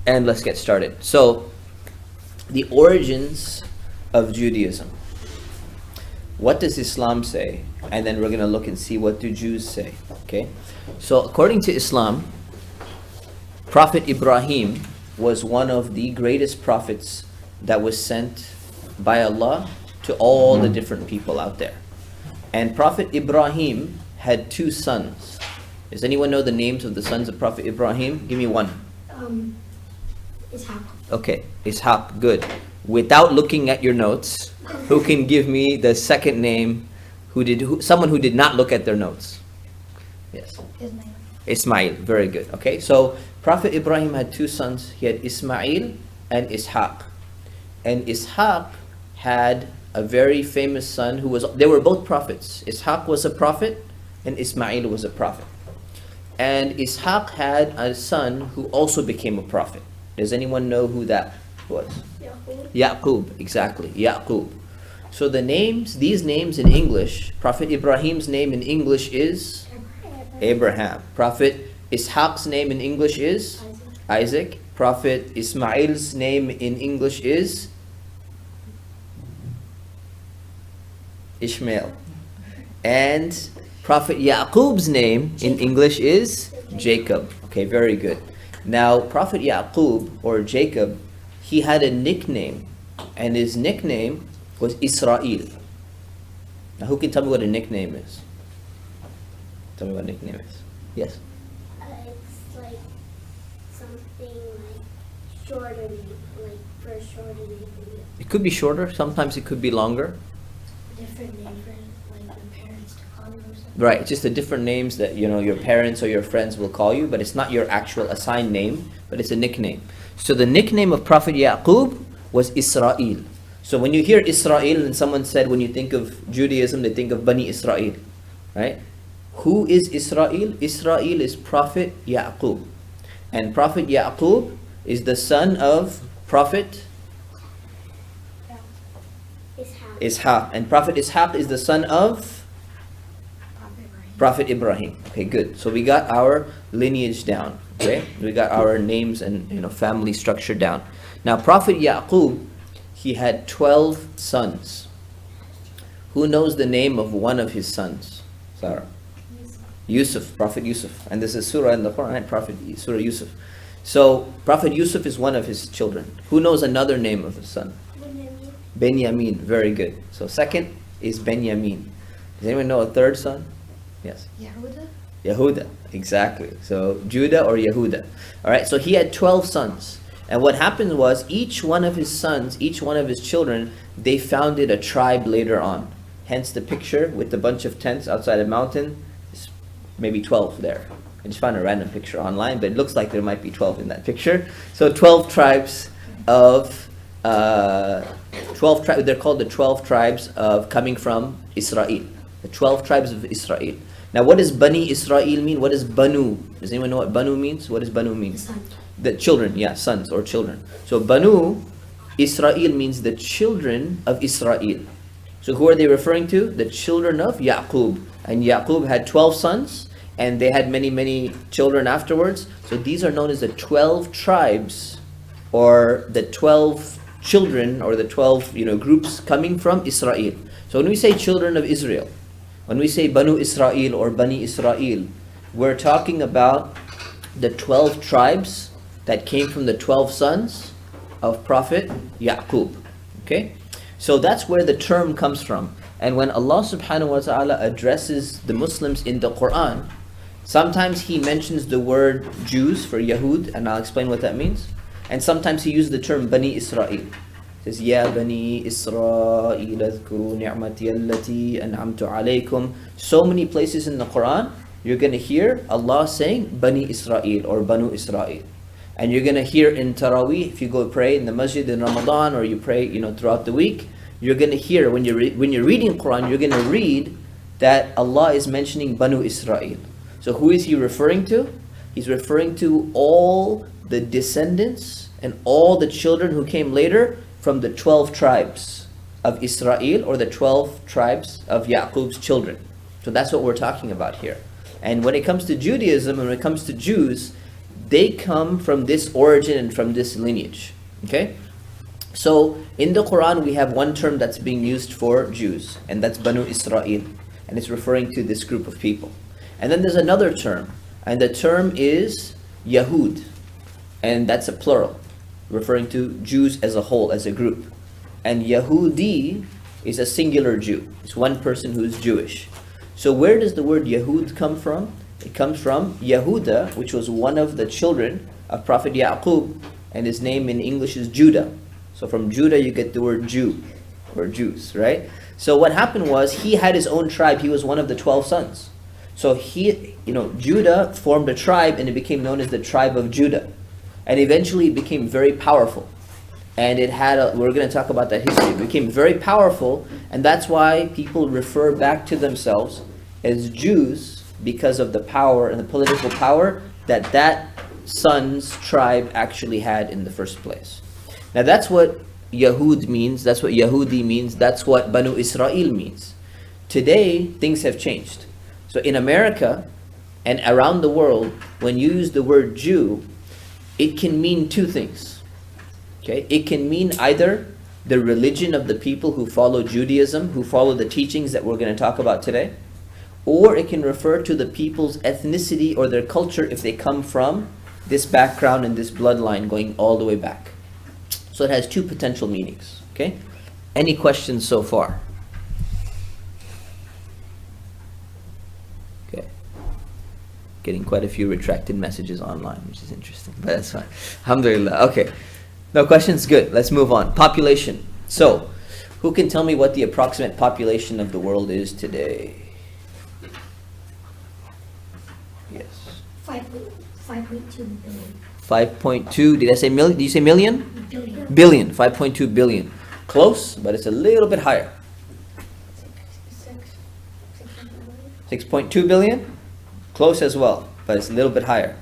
And let's get started. So, the origins of Judaism. What does Islam say? And then we're going to look and see what do Jews say. Okay? So, according to Islam, Prophet Ibrahim was one of the greatest prophets that was sent by Allah to all the different people out there. And Prophet Ibrahim had two sons. Does anyone know the names of the sons of Prophet Ibrahim? Give me one. Ishaq. Okay, Ishaq, good. Without looking at your notes, who can give me the second name? Someone who did not look at their notes? Yes. Ismail, very good. Okay, so Prophet Ibrahim had two sons. He had Ismail and Ishaq. And Ishaq had a very famous son they were both prophets. Ishaq was a prophet and Ismail was a prophet. And Ishaq had a son who also became a prophet. Does anyone know who that was? Yaqub, exactly, Yaqub. So these names in English, Prophet Ibrahim's name in English is Abraham. Prophet Ishaq's name in English is Isaac. Prophet Ismail's name in English is Ishmael. And Prophet Yaqub's name in English is Jacob. Okay, very good. Now, Prophet Yaqub, or Jacob, he had a nickname, and his nickname was Israel. Now, who can tell me what a nickname is? Tell me what a nickname is. Yes? It's like something like shorter, like for a shorter name. It could be shorter, sometimes it could be longer. Different name for like your parents to call you or something. Right, it's just the different names that your parents or your friends will call you, but it's not your actual assigned name, but it's a nickname. So the nickname of Prophet Yaqub was Israel. So when you hear Israel, and someone said when you think of Judaism, they think of Bani Israel, right? Who is Israel? Israel is Prophet Yaqub. And Prophet Yaqub is the son of Prophet Ishaq. And Prophet Ishaq is the son of Prophet Ibrahim. Okay, good. So we got our lineage down. Okay, we got our names and family structure down. Now, Prophet Yaqub, he had 12 sons. Who knows the name of one of his sons? Sarah. Yusuf, Prophet Yusuf. And this is surah in the Quran, Surah Yusuf. So, Prophet Yusuf is one of his children. Who knows another name of his son? Benjamin, very good. So second is Benjamin. Does anyone know a third son? Yes. Yehuda, exactly. So Judah or Yehuda. All right, so he had 12 sons. And what happened was each one of his sons, each one of his children, they founded a tribe later on. Hence the picture with a bunch of tents outside a mountain. It's maybe 12 there. I just found a random picture online, but it looks like there might be 12 in that picture. So 12 tribes of 12 tribes, they're called the 12 tribes of coming from Israel. The 12 tribes of Israel. Now, what does Bani Israel mean? What is Banu? Does anyone know what Banu means? What does Banu mean? The children, sons or children. So Banu Israel means the children of Israel. So who are they referring to? The children of Yaqub. And Yaqub had 12 sons, and they had many, many children afterwards. So these are known as the 12 tribes, or the 12 children, or the 12 groups coming from Israel. So when we say children of Israel, when we say Banu Israel or Bani Israel, we're talking about the 12 tribes that came from the 12 sons of Prophet Yaqub. Okay? So that's where the term comes from. And when Allah subhanahu wa ta'ala addresses the Muslims in the Quran, sometimes He mentions the word Jews for Yahud, and I'll explain what that means. And sometimes He uses the term Bani Israel. He says, Ya Bani Israel, adhkuru ni'mati allati an'amtu alaykum. So many places in the Quran, you're going to hear Allah saying Bani Israel or Banu Israel. And you're going to hear in Taraweeh, if you go pray in the masjid in Ramadan, or you pray throughout the week, you're going to hear, when you're reading Quran, you're going to read that Allah is mentioning Banu Israel. So who is He referring to? He's referring to all the descendants and all the children who came later from the 12 tribes of Israel, or the 12 tribes of Yaqub's children. So that's what we're talking about here. And when it comes to Judaism and when it comes to Jews, they come from this origin and from this lineage. Okay? So in the Quran we have one term that's being used for Jews, and that's Banu Israel, and it's referring to this group of people. And then there's another term, and the term is Yahud, and that's a plural, referring to Jews as a whole, as a group. And Yahudi is a singular Jew. It's one person who's Jewish. So where does the word Yahud come from? It comes from Yahuda, which was one of the children of Prophet Yaqub, and his name in English is Judah. So from Judah you get the word Jew, or Jews, right? So what happened was, he had his own tribe. He was one of the 12 sons. So Judah formed a tribe, and it became known as the tribe of Judah. And eventually it became very powerful. And we're going to talk about that history. It became very powerful, and that's why people refer back to themselves as Jews, because of the power and the political power that son's tribe actually had in the first place. Now that's what Yahud means, that's what Yahudi means, that's what Banu Israel means. Today, things have changed. So in America and around the world, when you use the word Jew, it can mean two things. Okay? It can mean either the religion of the people who follow Judaism, who follow the teachings that we're going to talk about today, or it can refer to the people's ethnicity or their culture if they come from this background and this bloodline going all the way back. So it has two potential meanings. Okay? Any questions so far? Okay. Getting quite a few retracted messages online, which is interesting, but that's fine. Alhamdulillah. Okay. No questions? Good. Let's move on. Population. So, who can tell me what the approximate population of the world is today? Yes. 5.2 billion. 5.2. Did I say million? Did you say million? Billion. Billion. 5.2 billion. Close, but it's a little bit higher. 6.2 billion? Close as well, but it's a little bit higher.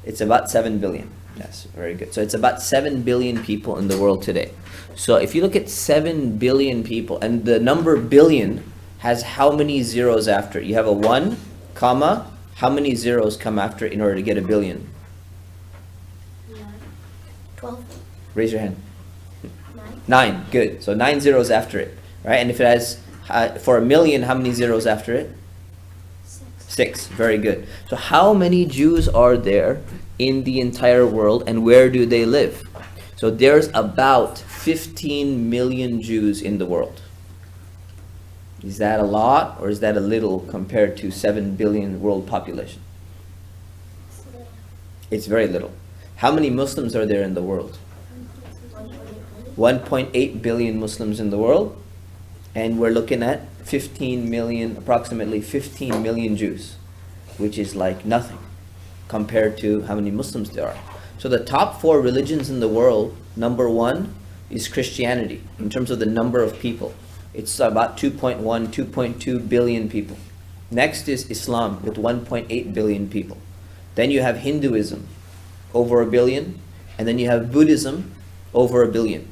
It's about 7 billion. Yes, very good. So it's about 7 billion people in the world today. So if you look at 7 billion people, and the number billion has how many zeros after it? You have a 1, comma, how many zeros come after it in order to get a billion? 12. Raise your hand. 9. 9, good. So 9 zeros after it, right? And if it has, for a million, how many zeros after it? 6, very good. So how many Jews are there in the entire world, and where do they live? So there's about 15 million Jews in the world. Is that a lot, or is that a little compared to 7 billion world population? It's very little. How many Muslims are there in the world? 1.8 billion Muslims in the world, and we're looking at 15 million, approximately 15 million Jews, which is like nothing compared to how many Muslims there are. So the top 4 religions in the world, number 1 is Christianity in terms of the number of people. It's about 2.1, 2.2 billion people. Next is Islam with 1.8 billion people. Then you have Hinduism, over 1 billion, and then you have Buddhism, over 1 billion.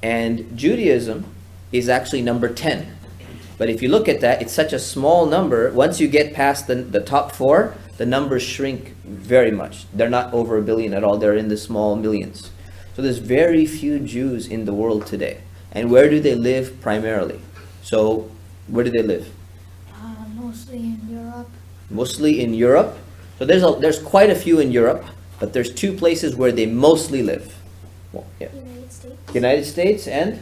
And Judaism is actually number 10. But if you look at that, it's such a small number. Once you get past the top 4, the numbers shrink very much. They're not over 1 billion at all. They're in the small millions. So there's very few Jews in the world today. And where do they live primarily? So where do they live? Mostly in Europe. Mostly in Europe. So there's quite a few in Europe, but there's 2 places where they mostly live. Well, yeah. United States. United States and?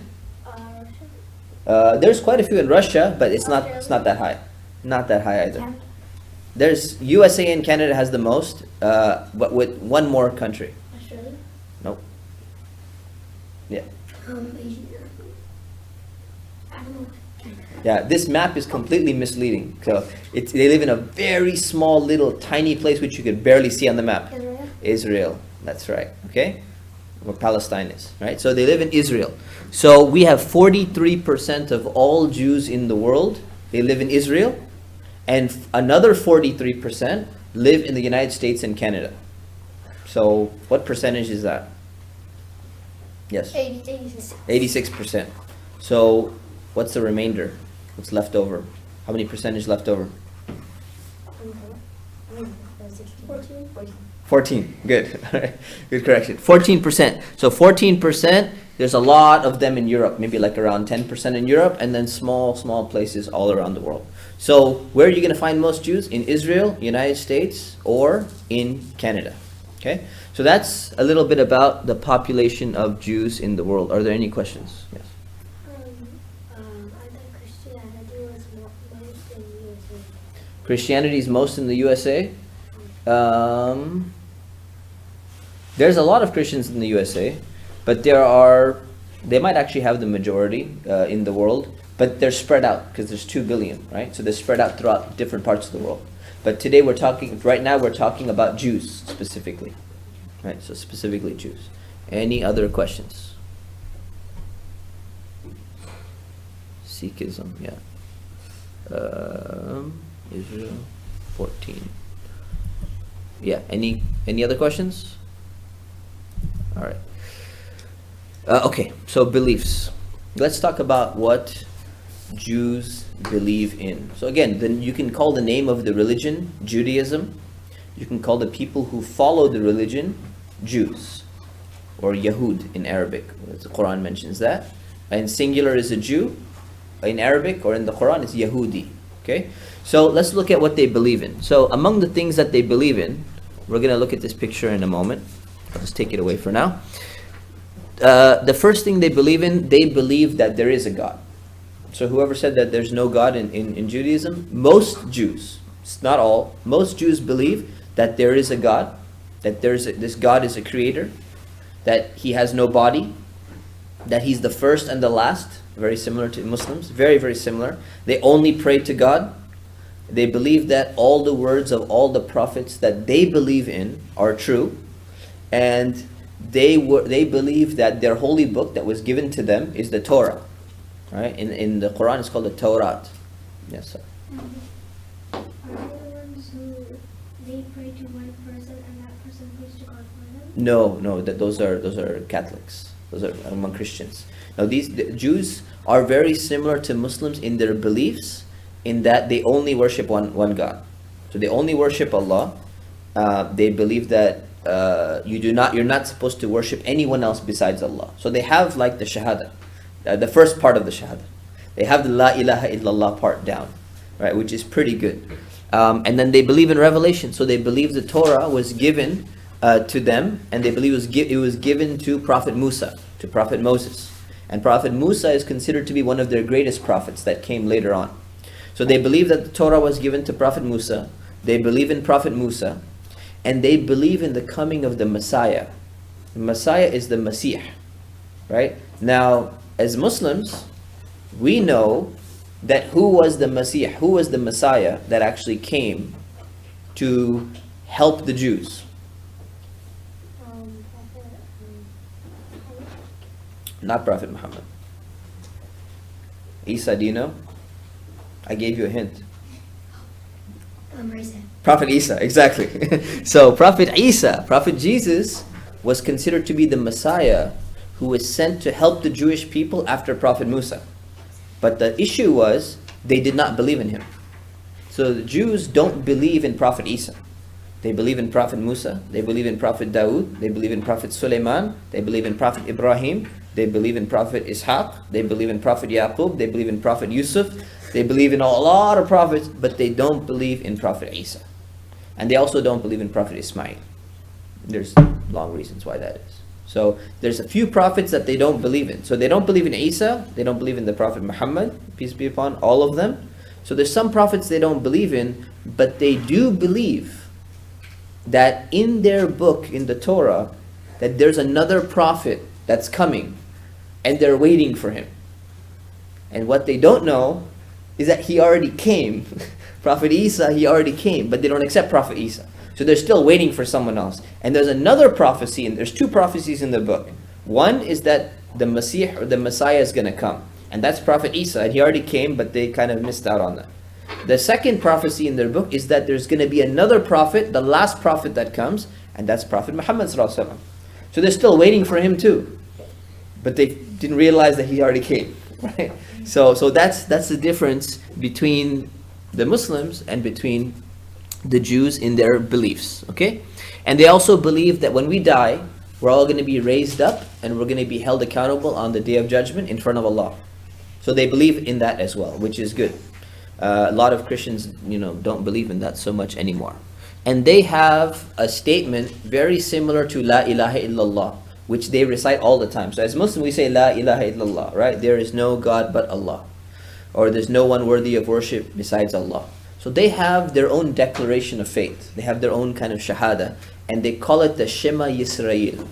Russia. There's quite a few in Russia, but it's not that high. Not that high either. Canada. There's USA and Canada has the most, but with one more country. Australia. Nope. Yeah. Asia. I don't know. Yeah, this map is completely misleading. So they live in a very small, little, tiny place which you could barely see on the map. Israel. Israel. That's right. Okay? Where Palestine is. Right? So they live in Israel. So we have 43% of all Jews in the world. They live in Israel. And another 43% live in the United States and Canada. So what percentage is that? Yes. 86. 86%. So what's the remainder? What's left over? How many percentage left over? 14. 14. Good. All right. Good correction. 14%. So 14%, there's a lot of them in Europe, maybe like around 10% in Europe, and then small places all around the world. So where are you going to find most Jews? In Israel, United States, or in Canada. Okay? So that's a little bit about the population of Jews in the world. Are there any questions? Yes. I thought Christianity was most in the USA. Christianity is most in the USA. There's a lot of Christians in the USA, but they might actually have the majority in the world, but they're spread out because there's 2 billion, right? So they're spread out throughout different parts of the world. But today right now we're talking about Jews specifically, right? So specifically Jews. Any other questions? Sikhism, yeah. Israel, 14. Yeah. Any other questions? All right. Okay. So beliefs. Let's talk about what Jews believe in. So again, then you can call the name of the religion Judaism. You can call the people who follow the religion Jews, or Yahud in Arabic. The Quran mentions that. And singular is a Jew. In Arabic or in the Quran is Yahudi. Okay. So let's look at what they believe in. So among the things that they believe in, we're going to look at this picture in a moment. I'll just take it away for now. The first thing they believe in, they believe that there is a God. So whoever said that there's no God in Judaism, most Jews, it's not all, most Jews believe that there is a God, that this God is a creator, that he has no body, that he's the first and the last, very similar to Muslims, very, very similar. They only pray to God. They believe that all the words of all the prophets that they believe in are true, and they believe that their holy book that was given to them is the Torah. Right? In the Quran, it's called the Torah. Yes, sir. Are they the ones who they pray to one person and that person prays to God for them? No, those are Catholics. Those are among Christians. Now the Jews are very similar to Muslims in their beliefs, in that they only worship one God. So they only worship Allah. They believe that you're not supposed to worship anyone else besides Allah. So they have like the Shahada, the first part of the Shahada. They have the La ilaha illallah part down, right, which is pretty good. And then they believe in revelation. So they believe the Torah was given to them, and they believe it was given to Prophet Musa, to Prophet Moses. And Prophet Musa is considered to be one of their greatest prophets that came later on. So they believe that the Torah was given to Prophet Musa. They believe in Prophet Musa. And they believe in the coming of the Messiah. The Messiah is the Masih, right? Now, as Muslims, we know that who was the Masih, who was the Messiah that actually came to help the Jews? Not Prophet Muhammad. Isa, do you know? I gave you a hint. Prophet Isa, exactly. So Prophet Isa, Prophet Jesus, was considered to be the Messiah who was sent to help the Jewish people after Prophet Musa. But the issue was, they did not believe in him. So the Jews don't believe in Prophet Isa. They believe in Prophet Musa, they believe in Prophet Dawood, they believe in Prophet Sulaiman, they believe in Prophet Ibrahim, they believe in Prophet Ishaq, they believe in Prophet Yaqub, they believe in Prophet Yusuf, they believe in a lot of prophets, but they don't believe in Prophet Isa. And they also don't believe in Prophet Ismail. There's long reasons why that is. So there's a few prophets that they don't believe in. So they don't believe in Isa, they don't believe in the Prophet Muhammad, peace be upon all of them. So there's some prophets they don't believe in, but they do believe that in their book, in the Torah, that there's another prophet that's coming, and they're waiting for him. And what they don't know is that he already came. Prophet Isa, he already came, but they don't accept Prophet Isa. So they're still waiting for someone else. And there's another prophecy, and there's two prophecies in the book. One is that the Masih or the Messiah is going to come. And that's Prophet Isa, and he already came, but they kind of missed out on that. The second prophecy in their book is that there's going to be another prophet, the last prophet that comes, and that's Prophet Muhammad sallallahu alaihi wasallam. So they're still waiting for him too. But they didn't realize that he already came, right? So that's the difference between the Muslims and between the Jews in their beliefs. Okay? And they also believe that when we die, we're all going to be raised up and we're going to be held accountable on the Day of Judgment in front of Allah. So they believe in that as well, which is good. A lot of Christians, don't believe in that so much anymore. And they have a statement very similar to La ilaha illallah, which they recite all the time. So as Muslims, we say La ilaha illallah, right? There is no God but Allah. Or there's no one worthy of worship besides Allah. So they have their own declaration of faith. They have their own kind of shahada. And they call it the Shema Yisrael,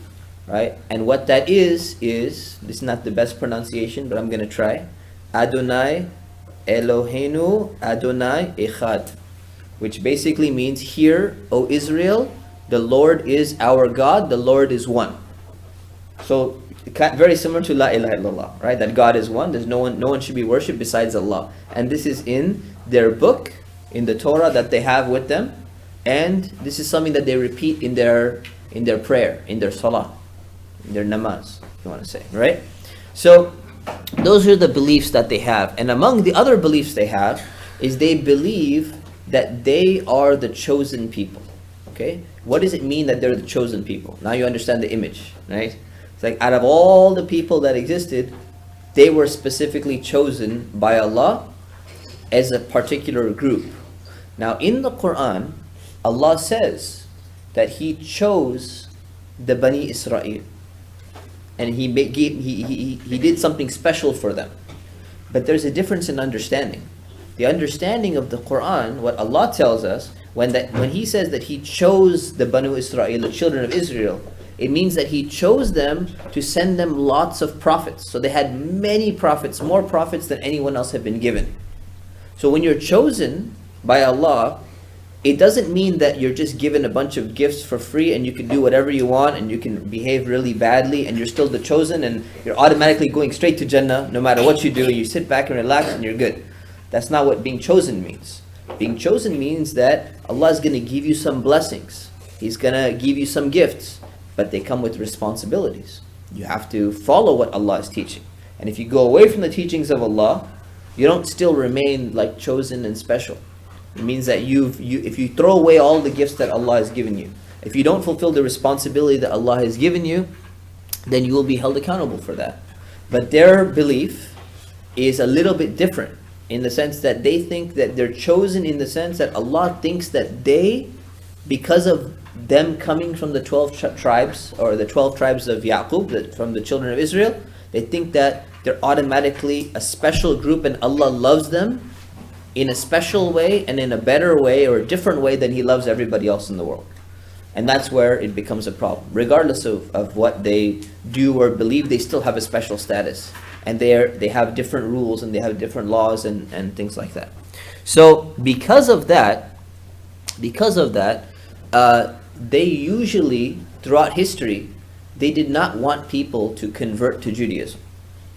right? And what that is, this is not the best pronunciation, but I'm going to try. Adonai Eloheinu Adonai Echad, which basically means, hear, O Israel, the Lord is our God, the Lord is one. So very similar to La ilaha illallah, right? That God is one. There's no one should be worshipped besides Allah. And this is in their book, in the Torah that they have with them. And this is something that they repeat in their prayer, in their salah, in their namaz, if you want to say, right? So those are the beliefs that they have. And among the other beliefs they have is they believe that they are the chosen people. Okay? What does it mean that they're the chosen people? Now you understand the image, right? It's like out of all the people that existed, they were specifically chosen by Allah as a particular group. Now in the Quran, Allah says that He chose the Bani Israel, and He did something special for them. But there's a difference in understanding. The understanding of the Quran, what Allah tells us, when He says that He chose the Banu Israel, the children of Israel, it means that He chose them to send them lots of prophets. So they had many prophets, more prophets than anyone else had been given. So when you're chosen by Allah, it doesn't mean that you're just given a bunch of gifts for free and you can do whatever you want and you can behave really badly and you're still the chosen and you're automatically going straight to Jannah no matter what you do. You sit back and relax and you're good. That's not what being chosen means. Being chosen means that Allah is going to give you some blessings. He's going to give you some gifts, but they come with responsibilities. You have to follow what Allah is teaching. And if you go away from the teachings of Allah, you don't still remain like chosen and special. It means that if you throw away all the gifts that Allah has given you, if you don't fulfill the responsibility that Allah has given you, then you will be held accountable for that. But their belief is a little bit different in the sense that they think that they're chosen in the sense that Allah thinks that they, because of them coming from the 12 tribes or the 12 tribes of Yaqub, from the children of Israel, they think that they're automatically a special group and Allah loves them in a special way and in a better way or a different way than He loves everybody else in the world. And that's where it becomes a problem. Regardless of what they do or believe, they still have a special status. And they have different rules and they have different laws and things like that. So because of that, they usually, throughout history, they did not want people to convert to Judaism.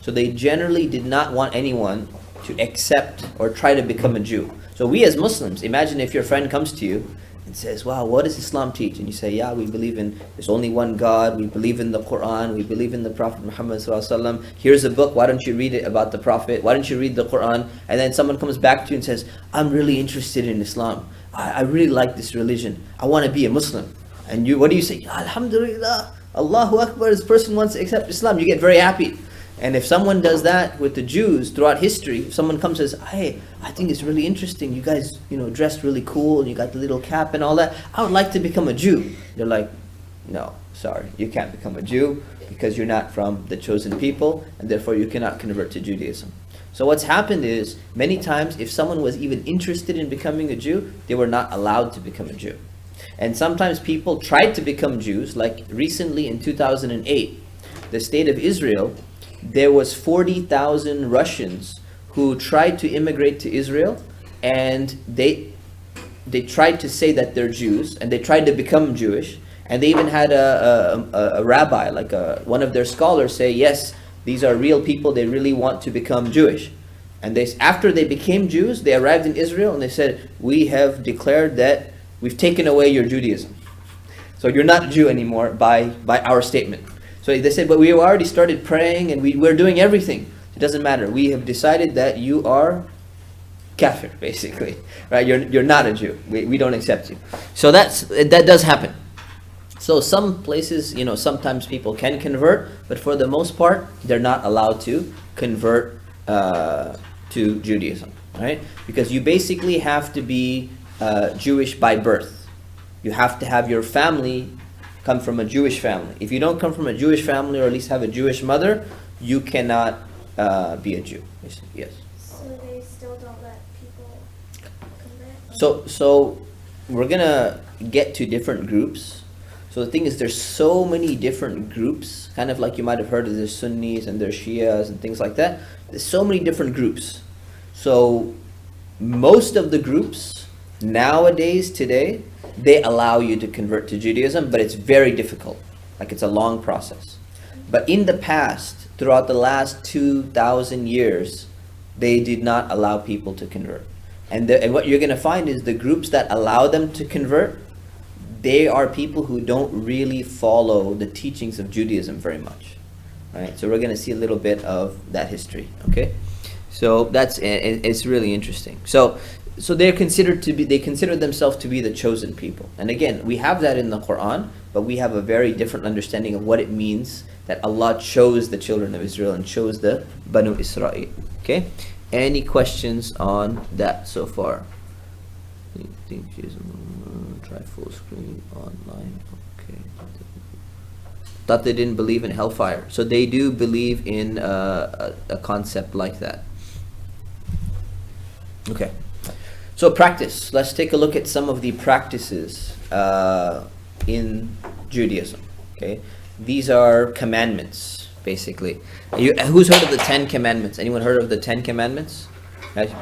So they generally did not want anyone to accept or try to become a Jew. So we as Muslims, imagine if your friend comes to you and says, wow, what does Islam teach? And you say, yeah, we believe in, there's only one God, we believe in the Quran, we believe in the Prophet Muhammad ﷺ. Here's a book, why don't you read it about the Prophet? Why don't you read the Quran? And then someone comes back to you and says, I'm really interested in Islam. I really like this religion. I want to be a Muslim. And what do you say? Alhamdulillah, Allahu Akbar, this person wants to accept Islam. You get very happy. And if someone does that with the Jews throughout history, if someone comes and says, hey, I think it's really interesting, you guys, dressed really cool, and you got the little cap and all that, I would like to become a Jew. They're like, no, sorry, you can't become a Jew because you're not from the chosen people, and therefore you cannot convert to Judaism. So what's happened is, many times, if someone was even interested in becoming a Jew, they were not allowed to become a Jew. And sometimes people tried to become Jews, like recently in 2008, the state of Israel, there was 40,000 Russians who tried to immigrate to Israel, and they tried to say that they're Jews, and they tried to become Jewish, and they even had a rabbi, like one of their scholars, say, yes, these are real people, they really want to become Jewish. And after they became Jews, they arrived in Israel, and they said, we have declared that we've taken away your Judaism. So you're not a Jew anymore by our statement. So they said, but we have already started praying and we're doing everything. It doesn't matter. We have decided that you are kafir, basically, right? You're not a Jew. We don't accept you. So that does happen. So some places, sometimes people can convert, but for the most part, they're not allowed to convert to Judaism, right? Because you basically have to be Jewish by birth. You have to have your family come from a Jewish family. If you don't come from a Jewish family, or at least have a Jewish mother, you cannot be a Jew. Yes. So they still don't let people convert? So we're gonna get to different groups. So the thing is, there's so many different groups, kind of like you might have heard of there's Sunnis and there's Shias and things like that. There's so many different groups. So most of the groups nowadays, today, they allow you to convert to Judaism, but it's very difficult. Like, it's a long process. But in the past, throughout the last 2,000 years, they did not allow people to convert. And what you're going to find is the groups that allow them to convert, they are people who don't really follow the teachings of Judaism very much, right? So we're going to see a little bit of that history, okay? So it's really interesting. So they consider themselves to be the chosen people. And again, we have that in the Quran, but we have a very different understanding of what it means that Allah chose the children of Israel and chose the Banu Israel, okay? Any questions on that so far? I think she's try full screen online. Okay. Thought they didn't believe in hellfire. So they do believe in a concept like that. Okay. So practice. Let's take a look at some of the practices in Judaism. Okay. These are commandments, basically. Who's heard of the 10 Commandments? Anyone heard of the 10 Commandments?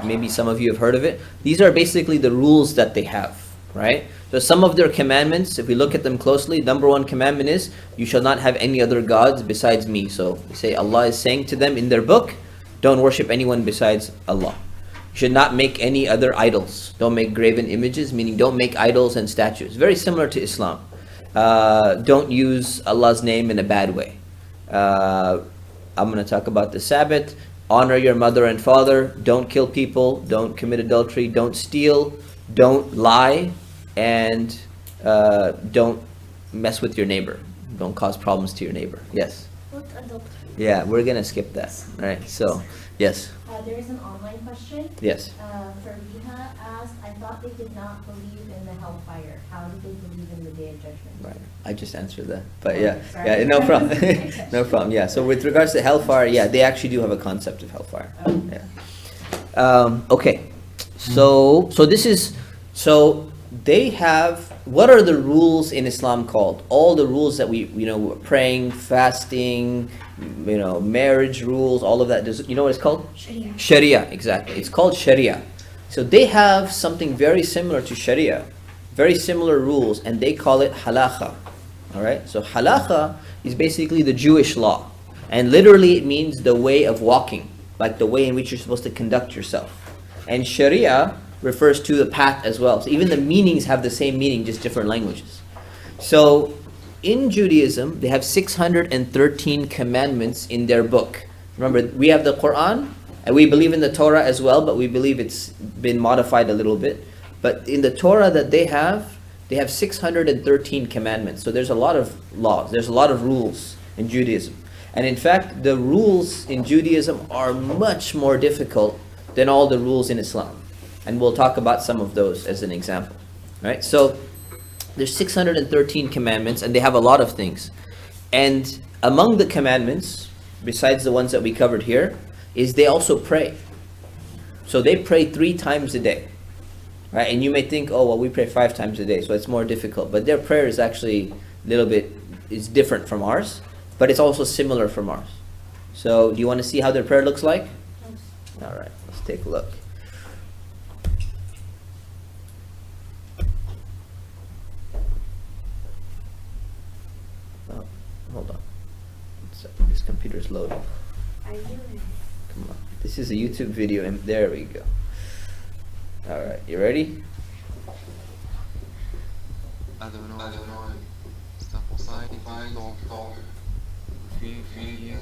Maybe some of you have heard of it. These are basically the rules that they have, right? So some of their commandments, if we look at them closely, number 1 commandment is, you shall not have any other gods besides me. So we say Allah is saying to them in their book, don't worship anyone besides Allah. You should not make any other idols. Don't make graven images, meaning don't make idols and statues. Very similar to Islam. Don't use Allah's name in a bad way. I'm going to talk about the Sabbath. Honor your mother and father. Don't kill people. Don't commit adultery. Don't steal. Don't lie. And don't mess with your neighbor. Don't cause problems to your neighbor. Yes? What adultery? Yeah, we're going to skip that. All right, so, yes. There is an online question. Yes. Fariha asked, I thought they did not believe in the hellfire. How do they believe in the Day of Judgment? Right. I just answered that. But Sorry. yeah, no problem. No problem. Yeah. So with regards to hellfire, yeah, they actually do have a concept of hellfire. Yeah. Okay. So they have, what are the rules in Islam called? All the rules that we praying, fasting, marriage rules, all of that. You know what it's called? Sharia. Sharia, exactly. It's called Sharia. So they have something very similar to Sharia, very similar rules, and they call it halakha. All right. So halakha is basically the Jewish law, and literally it means the way of walking, like the way in which you're supposed to conduct yourself. And Sharia refers to the path as well. So even the meanings have the same meaning, just different languages. So in Judaism, they have 613 commandments in their book. Remember, we have the Quran, and we believe in the Torah as well, but we believe it's been modified a little bit. But in the Torah that they have 613 commandments. So there's a lot of laws, there's a lot of rules in Judaism. And in fact, the rules in Judaism are much more difficult than all the rules in Islam. And we'll talk about some of those as an example. Right? So there's 613 commandments, and they have a lot of things. And among the commandments, besides the ones that we covered here, is they also pray. So they pray 3 times a day. Right? And you may think, oh, well, we pray 5 times a day, so it's more difficult. But their prayer is actually a little bit, is different from ours, but it's also similar from ours. So do you want to see how their prayer looks like? Yes. All right, let's take a look. Oh, hold on. This computer's loading. Are you in? Come on. This is a YouTube video, and there we go. All right, you ready? Adonai, está por sair do fogo. Filho,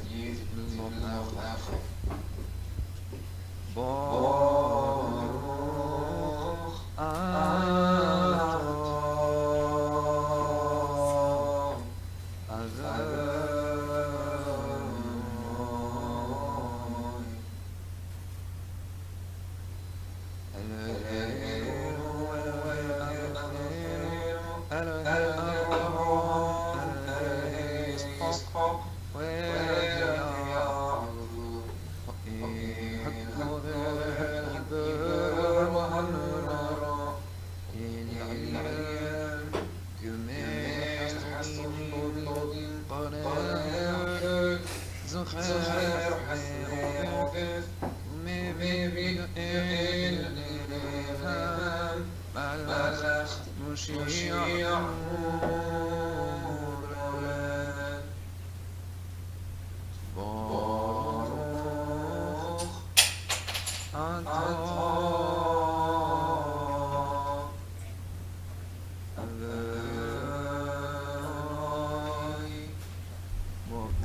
no Bo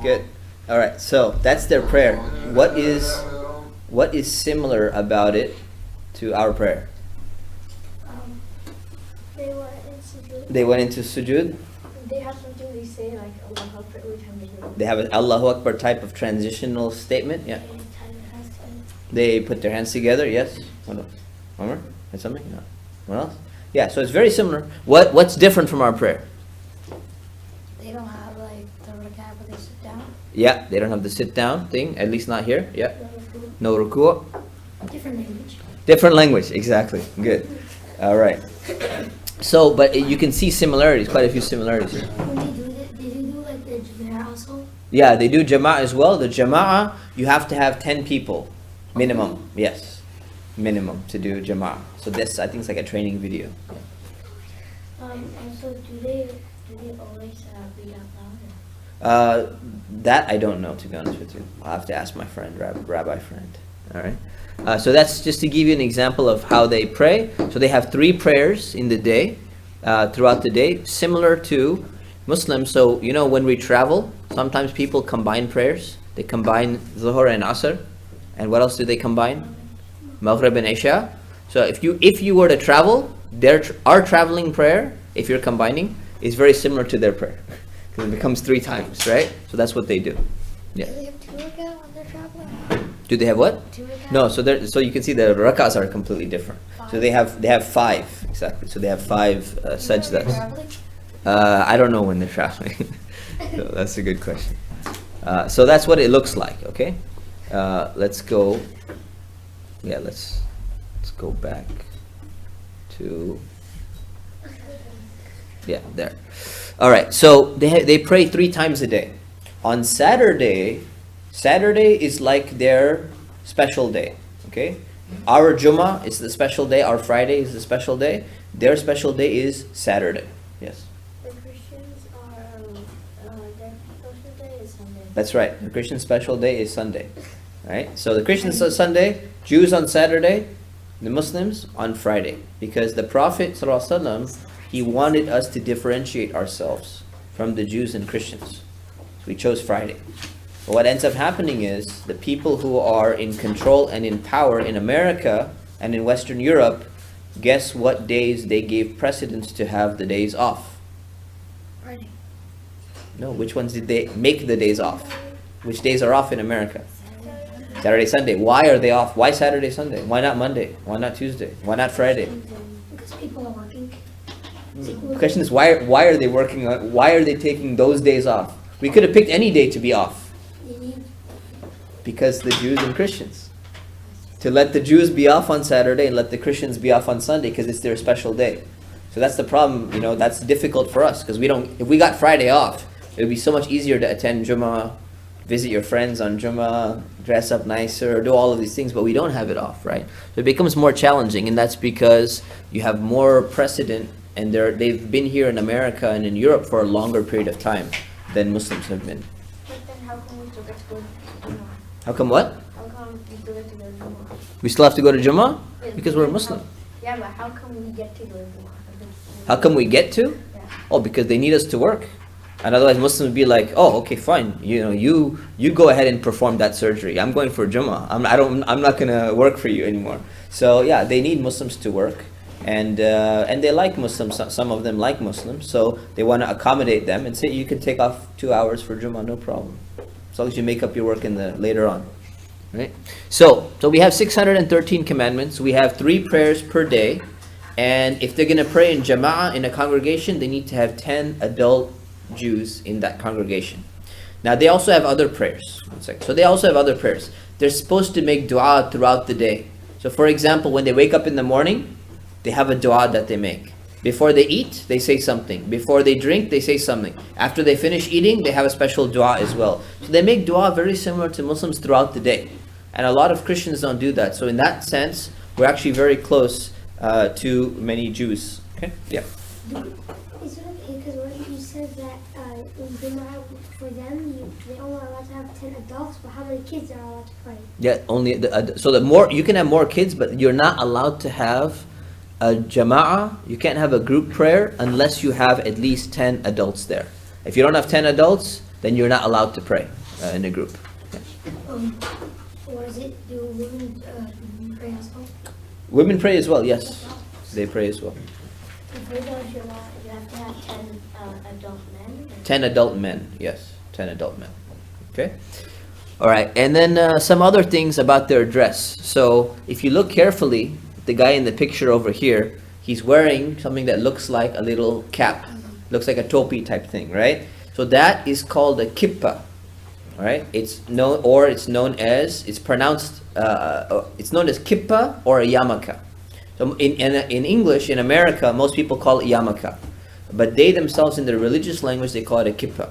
Good. All right. So that's their prayer. What is similar about it to our prayer? They were in sujood. They went into sujood. They have something they say like Allah Akbar every time they do it. They have an Allahu Akbar type of transitional statement. Yeah. They put their hands together. Yes. What else? One more? Had something? No. What else? Yeah. So it's very similar. What's different from our prayer? They don't have like the rakat, but they sit down. Yeah. They don't have the sit down thing. At least not here. Yeah. No ruku'. Different language. Different language. Exactly. Good. All right. So, but you can see similarities. Quite a few similarities here. When they do it, they do like the Jabir also. Yeah, they do jama'ah as well. The jama'ah, you have to have 10 people. Minimum. Yes. Minimum to do jama'ah. So this, I think, is like a training video. Also, do they always read out loud? That I don't know, to be honest with you. I'll have to ask my friend, rabbi friend. All right. So that's just to give you an example of how they pray. So they have 3 prayers in the day, throughout the day, similar to Muslims. So, you know, when we travel, sometimes people combine prayers. They combine Zuhr and Asr. And what else do they combine? Maghrib and Isha. So if you were to travel, our traveling prayer, if you're combining, is very similar to their prayer. Because it becomes 3 times, right? So that's what they do. Yeah. Do they have 2 rakat when they're traveling? Do they have what? 2 rakat? No, so you can see the rak'ahs are completely different. So they have 5, exactly. So they have 5 When they're sajdas. traveling? I don't know when they're traveling. So that's a good question. So that's what it looks like, okay? Let's go. Yeah, let's go back to. Yeah, there. All right. So they pray 3 times a day. On Saturday is like their special day. Okay, our Jummah is the special day. Our Friday is the special day. Their special day is Saturday. Yes. The Christians are their special day is Sunday. That's right. The Christian special day is Sunday. Right? So the Christians on Sunday, Jews on Saturday, the Muslims on Friday. Because the Prophet ﷺ, he wanted us to differentiate ourselves from the Jews and Christians. So we chose Friday. But what ends up happening is the people who are in control and in power in America and in Western Europe, guess what days they gave precedence to have the days off? Friday. No, which ones did they make the days off? Which days are off in America? Saturday, Sunday. Why are they off? Why Saturday, Sunday? Why not Monday? Why not Tuesday? Why not Friday? Because people are working. The question is, why are they working on? Why are they taking those days off? We could have picked any day to be off. They need Because the Jews and Christians. To let the Jews be off on Saturday and let the Christians be off on Sunday because it's their special day. So that's the problem, that's difficult for us because if we got Friday off, it would be so much easier to attend Jummah, visit your friends on Jummah, dress up nicer, do all of these things, but we don't have it off, right? So it becomes more challenging, and that's because you have more precedent, and they've been here in America and in Europe for a longer period of time than Muslims have been. But then how come we still get to go to Jummah? How come what? How come we still get to go to Jummah? We still have to go to Jummah? Yeah, Because we're Muslim. Yeah, but how come we get to go to Jummah? How come we get to? Yeah. Oh, because they need us to work. And otherwise Muslims would be like, oh, okay, fine. You go ahead and perform that surgery. I'm going for Jummah. I'm not going to work for you anymore. So yeah, they need Muslims to work. and they like Muslims. Some of them like Muslims, so they want to accommodate them and say you can take off 2 hours for Jummah, no problem, as long as you make up your work in the later on, right? So we have 613 commandments. We have 3 prayers per day, and if they're going to pray in Jama'ah in a congregation, they need to have 10 adult Jews in that congregation. Now they also have other prayers. One second. So they also have other prayers. They're supposed to make dua throughout the day. So for example, when they wake up in the morning, they have a dua that they make. Before they eat, they say something. Before they drink, they say something. After they finish eating, they have a special dua as well. So they make dua very similar to Muslims throughout the day. And a lot of Christians don't do that. So in that sense, we're actually very close to many Jews. Okay? Yeah. Is it okay? Because what you said that in Jumu'ah, for them, they only are allowed to have 10 adults, but how many kids are allowed to pray? Yeah, only so the more you can have more kids, but you're not allowed to have a jama'ah. You can't have a group prayer unless you have at least 10 adults there. If you don't have 10 adults, then you're not allowed to pray in a group. Or is it, do women pray as well? Women pray as well, yes. They pray as well. To pray the Jummah, you have to have 10 adult men? 10 adult men, yes. 10 adult men. Okay? All right, and then some other things about their dress. So if you look carefully, the guy in the picture over here, he's wearing something that looks like a little cap. Looks like a topi type thing, right? So that is called a kippah. All right? It's known as kippah or a yarmulke. So in English, in America, most people call it yarmulke. But they themselves, in their religious language, they call it a kippah.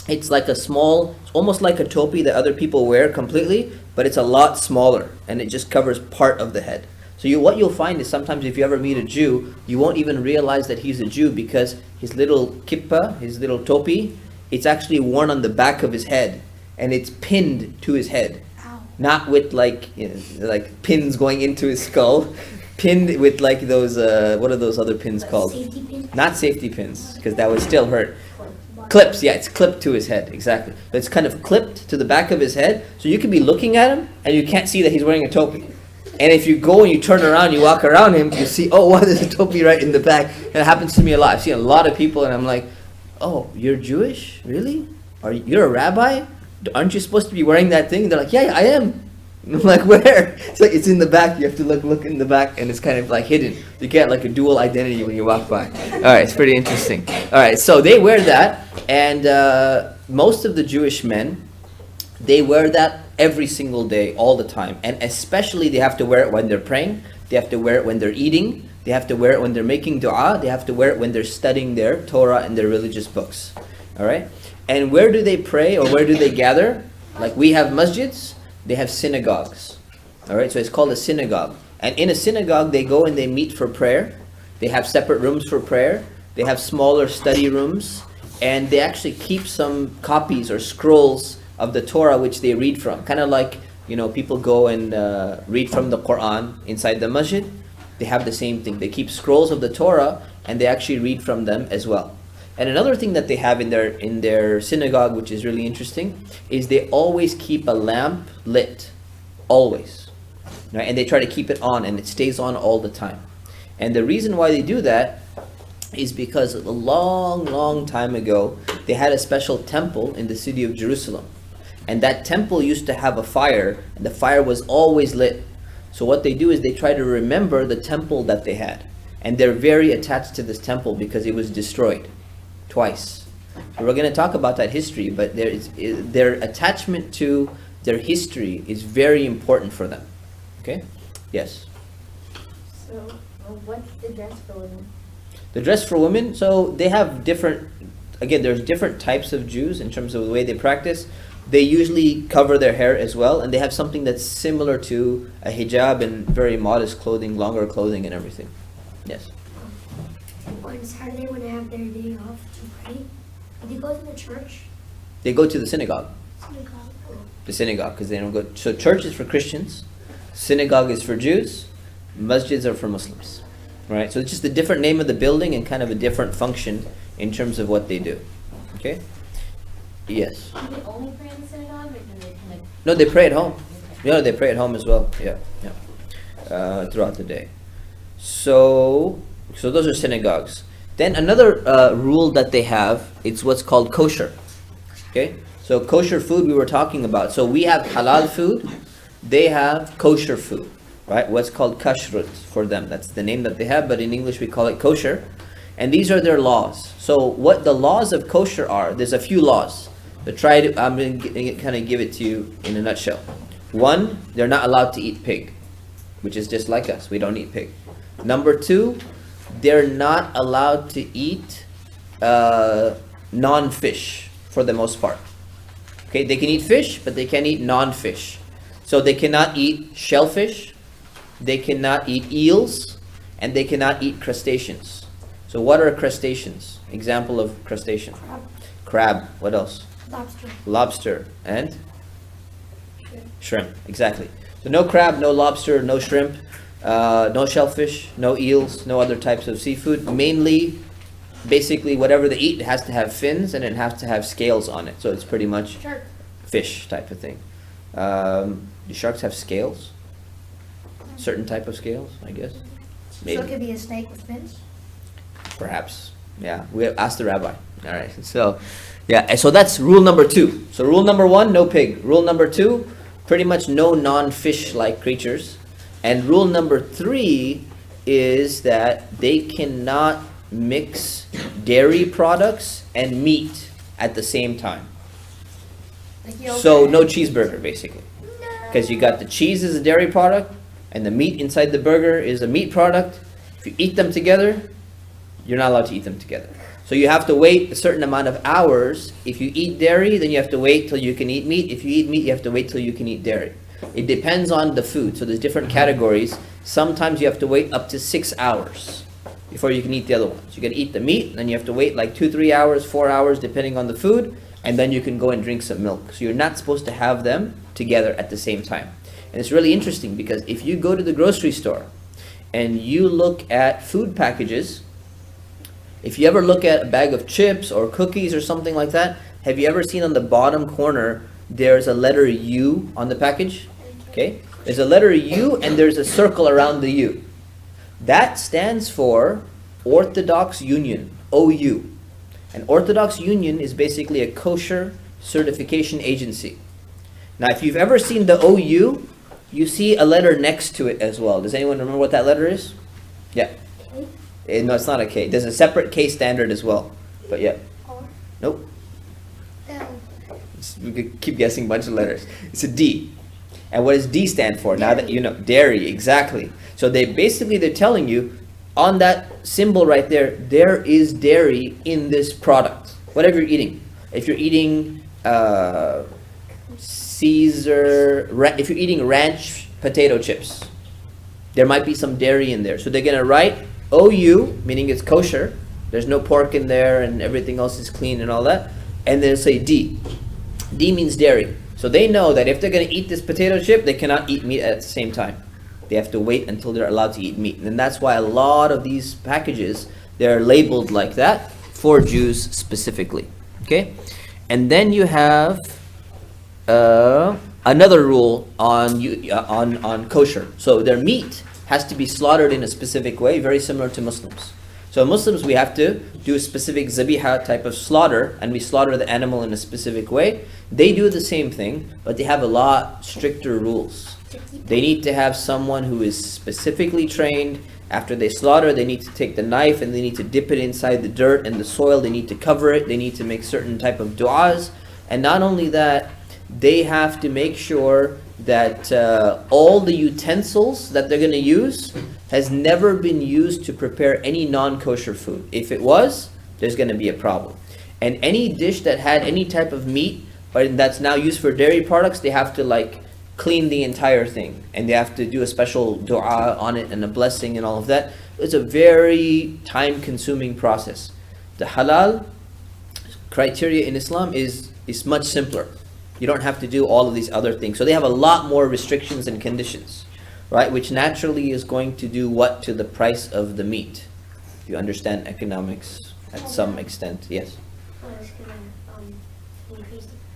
It's like it's almost like a topi that other people wear completely, but it's a lot smaller, and it just covers part of the head. So what you'll find is sometimes if you ever meet a Jew, you won't even realize that he's a Jew because his little kippah, his little topi, it's actually worn on the back of his head, and it's pinned to his head. Ow. Not with like pins going into his skull, pinned with like those, what are those other pins called? Safety pins? Not safety pins, because that would still hurt. Clips, yeah, it's clipped to his head, exactly. But it's kind of clipped to the back of his head, so you can be looking at him, and you can't see that he's wearing a topi. And if you go and you turn around, you walk around him, you see, oh, wow, there's a topi right in the back. And it happens to me a lot. I've seen a lot of people, and I'm like, oh, you're Jewish? Really? You're a rabbi? Aren't you supposed to be wearing that thing? And they're like, yeah, I am. And I'm like, where? It's like, it's in the back. You have to look in the back, and it's kind of like hidden. You get like a dual identity when you walk by. All right, it's pretty interesting. All right, so they wear that, and most of the Jewish men, they wear that every single day, all the time. And especially they have to wear it when they're praying. They have to wear it when they're eating. They have to wear it when they're making dua. They have to wear it when they're studying their Torah and their religious books. All right? And where do they pray, or where do they gather? Like we have masjids, they have synagogues. All right? So it's called a synagogue. And in a synagogue, they go and they meet for prayer. They have separate rooms for prayer. They have smaller study rooms. And they actually keep some copies or scrolls of the Torah which they read from. Kind of like, people go and read from the Quran inside the masjid. They have the same thing. They keep scrolls of the Torah, and they actually read from them as well. And another thing that they have in their synagogue, which is really interesting, is they always keep a lamp lit. Always. Right? And they try to keep it on, and it stays on all the time. And the reason why they do that is because a long, long time ago, they had a special temple in the city of Jerusalem. And that temple used to have a fire, and the fire was always lit. So what they do is they try to remember the temple that they had. And they're very attached to this temple because it was destroyed twice. So we're going to talk about that history, but their attachment to their history is very important for them. Okay? Yes? So, what's the dress for women? The dress for women, so they have there's different types of Jews in terms of the way they practice. They usually cover their hair as well, and they have something that's similar to a hijab and very modest clothing, longer clothing and everything. Yes. On Saturday when they have their day off to pray, do they go to the church? They go to the synagogue. Synagogue. The synagogue, because they don't go. So church is for Christians, synagogue is for Jews, masjids are for Muslims. Right? So it's just a different name of the building and kind of a different function in terms of what they do. Okay? Yes. Do they only pray in the synagogue, or do they kind of... No, they pray at home. Yeah, they pray at home as well. Yeah. Throughout the day. So those are synagogues. Then another rule that they have, it's what's called kosher. Okay, so kosher food we were talking about. So we have halal food, they have kosher food, right? What's called kashrut for them. That's the name that they have, but in English we call it kosher. And these are their laws. So what the laws of kosher are, there's a few laws. But I'm going to kind of give it to you in a nutshell. One, they're not allowed to eat pig, which is just like us. We don't eat pig. Number two, they're not allowed to eat non-fish for the most part. Okay, they can eat fish, but they can't eat non-fish. So they cannot eat shellfish, they cannot eat eels, and they cannot eat crustaceans. So what are crustaceans? Example of crustacean. Crab. What else? Lobster. Lobster and shrimp. Exactly. So no crab, no lobster, no shrimp, no shellfish, no eels, no other types of seafood. Mainly, basically, whatever they eat, it has to have fins and it has to have scales on it. So it's pretty much Shark. fish type of thing. Do sharks have scales? Certain type of scales, I guess. So it could be a snake with fins? Perhaps. Yeah. We have asked the rabbi. All right. So, yeah. So that's rule number 2. So rule number 1, no pig. Rule number 2, pretty much no non-fish-like creatures. And rule number 3 is that they cannot mix dairy products and meat at the same time. Like yogurt? So no cheeseburger, basically. Because you got the cheese as a dairy product, and the meat inside the burger is a meat product. If you eat them together, you're not allowed to eat them together. So you have to wait a certain amount of hours. If you eat dairy, then you have to wait till you can eat meat. If you eat meat, you have to wait till you can eat dairy. It depends on the food. So there's different categories. Sometimes you have to wait up to 6 hours before you can eat the other ones. You can eat the meat, then you have to wait like 2-3 hours, 4 hours, depending on the food, and then you can go and drink some milk. So you're not supposed to have them together at the same time. And it's really interesting because if you go to the grocery store and you look at food packages, if you ever look at a bag of chips or cookies or something like that, have you ever seen on the bottom corner there's a letter U on the package? Okay, there's a letter U and there's a circle around the U. That stands for Orthodox Union, OU. An Orthodox Union is basically a kosher certification agency. Now, if you've ever seen the OU, you see a letter next to it as well. Does anyone remember what that letter is? Yeah. No, it's not a K. There's a separate K standard as well. But yeah. Nope. We could keep guessing a bunch of letters. It's a D. And what does D stand for? Now that you know, dairy, exactly. So they're telling you on that symbol right there, there is dairy in this product. Whatever you're eating. If you're eating if you're eating ranch potato chips, there might be some dairy in there. So they're gonna write OU, meaning it's kosher. There's no pork in there and everything else is clean and all that. And then say D. D means dairy. So they know that if they're going to eat this potato chip, they cannot eat meat at the same time. They have to wait until they're allowed to eat meat. And that's why a lot of these packages, they're labeled like that for Jews specifically. Okay? And then you have another rule on kosher. So their meat has to be slaughtered in a specific way, very similar to Muslims. So Muslims, we have to do a specific zabiha type of slaughter, and we slaughter the animal in a specific way. They do the same thing, but they have a lot stricter rules. They need to have someone who is specifically trained. After they slaughter, they need to take the knife and they need to dip it inside the dirt and the soil. They need to cover it. They need to make certain type of du'as. And not only that, they have to make sure that all the utensils that they're going to use has never been used to prepare any non-kosher food. If it was, there's going to be a problem. And any dish that had any type of meat or that's now used for dairy products, they have to clean the entire thing. And they have to do a special dua on it and a blessing and all of that. It's a very time-consuming process. The halal criteria in Islam is much simpler. You don't have to do all of these other things. So they have a lot more restrictions and conditions, right? Which naturally is going to do what to the price of the meat? If you understand economics at some extent, yes. It's gonna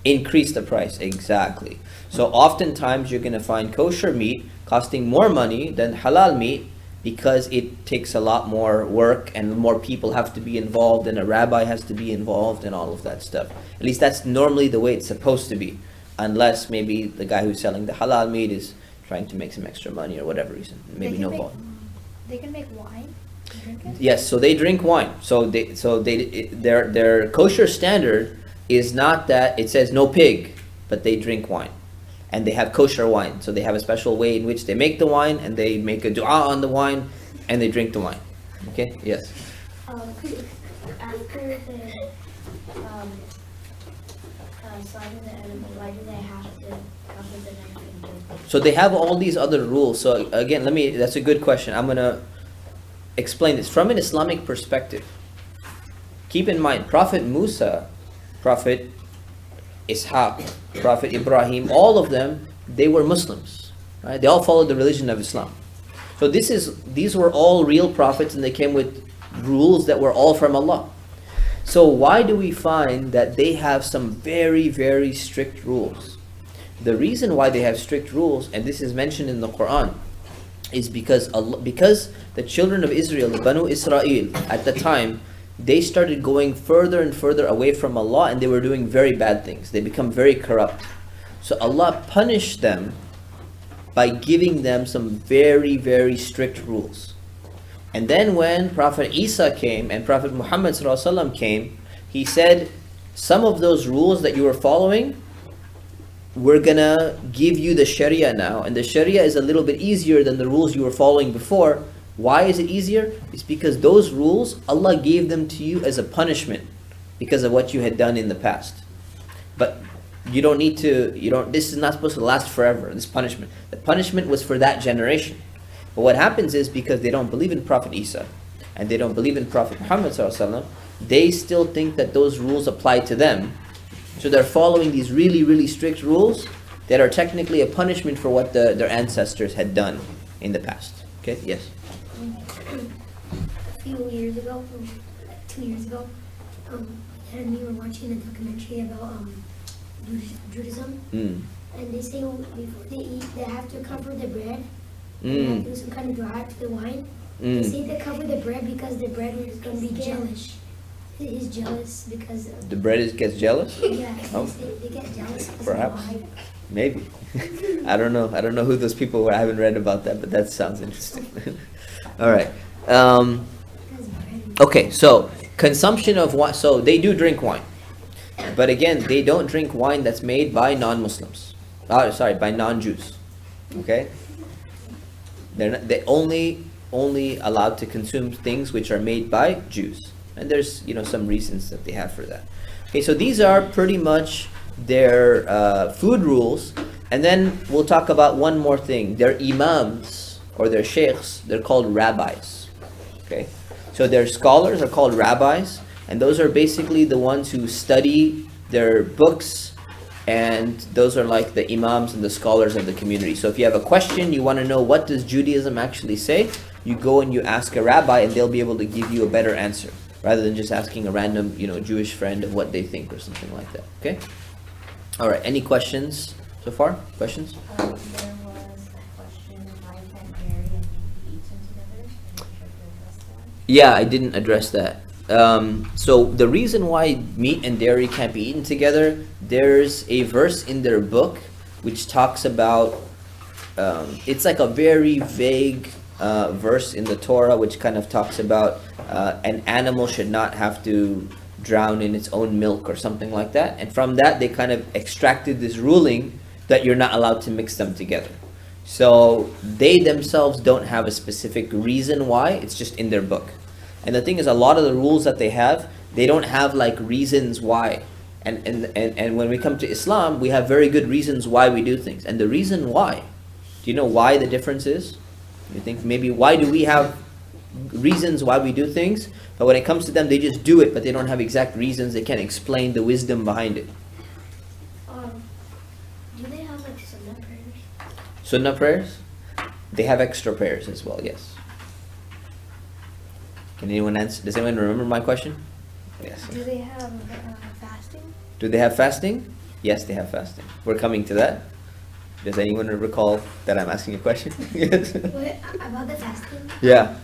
Increase the price, exactly. So oftentimes you're going to find kosher meat costing more money than halal meat, because it takes a lot more work and more people have to be involved and a rabbi has to be involved and all of that stuff. At least that's normally the way it's supposed to be, unless maybe the guy who's selling the halal meat is trying to make some extra money or whatever reason. Maybe no fault. They can make wine and drink it? Yes, so they drink wine. Their kosher standard is not that it says no pig, but they drink wine. And they have kosher wine. So they have a special way in which they make the wine and they make a dua on the wine and they drink the wine. Okay? Yes. After the slaughtering the animal, why do they have to cover the knife and do? So they have all these other rules. So again, that's a good question. I'm going to explain this. From an Islamic perspective, keep in mind, Prophet Musa, Prophet Ishaq, Prophet Ibrahim, all of them, they were Muslims. Right? They all followed the religion of Islam. So these were all real prophets and they came with rules that were all from Allah. So why do we find that they have some very, very strict rules? The reason why they have strict rules, and this is mentioned in the Quran, is because the children of Israel, the Banu Israel, at the time, they started going further and further away from Allah and they were doing very bad things. They become very corrupt. So Allah punished them by giving them some very, very strict rules. And then when Prophet Isa came and Prophet Muhammad ﷺ came, he said, some of those rules that you were following, we're gonna give you the Sharia now. And the Sharia is a little bit easier than the rules you were following before. Why is it easier? It's because those rules, Allah gave them to you as a punishment because of what you had done in the past. But this is not supposed to last forever, this punishment. The punishment was for that generation. But what happens is, because they don't believe in Prophet Isa and they don't believe in Prophet Muhammad ﷺ, they still think that those rules apply to them. So they're following these really, really strict rules that are technically a punishment for what their ancestors had done in the past. Okay, yes? A few years ago, like 2 years ago, Dad and me were watching a documentary about Judaism. And they say before they eat, they have to cover the bread. And they have to do some kind of dua to the wine. They say they cover the bread because the bread is going to be jealous. He's jealous because The bread gets jealous? yeah, Oh. they get jealous. because of Perhaps. wine. Maybe. I don't know who those people were. I haven't read about that, but that sounds interesting. All right. Because bread. Okay, so consumption of wine. So they do drink wine. But again, they don't drink wine that's made by non-Muslims. By non-Jews. Okay? They only allowed to consume things which are made by Jews. And there's some reasons that they have for that. Okay, so these are pretty much their food rules. And then we'll talk about one more thing. Their imams or their sheikhs, they're called rabbis. Okay? So their scholars are called rabbis, and those are basically the ones who study their books, and those are like the imams and the scholars of the community. So if you have a question, you want to know what does Judaism actually say, you go and you ask a rabbi and they'll be able to give you a better answer, rather than just asking a random, Jewish friend of what they think or something like that. Okay? All right, any questions so far? Questions? There was a question, why can't dairy and meat be eaten together? And you tried to address that. Yeah, I didn't address that. So the reason why meat and dairy can't be eaten together, there's a verse in their book which talks about, it's like a very vague verse in the Torah which kind of talks about an animal should not have to drown in its own milk or something like that. And from that, they kind of extracted this ruling that you're not allowed to mix them together. So they themselves don't have a specific reason why, it's just in their book. And the thing is, a lot of the rules that they have, they don't have like reasons why. And when we come to Islam, we have very good reasons why we do things. And the reason why, do you know why the difference is? You think maybe why do we have reasons why we do things, but when it comes to them, they just do it, but they don't have exact reasons. They can't explain the wisdom behind it. Do they have like sunnah prayers? Sunnah prayers? They have extra prayers as well, yes. Can anyone answer? Does anyone remember my question? Yes. Do they have fasting? Do they have fasting? Yes, they have fasting. We're coming to that. Does anyone recall that I'm asking a question? Yes. What about the fasting? Yeah.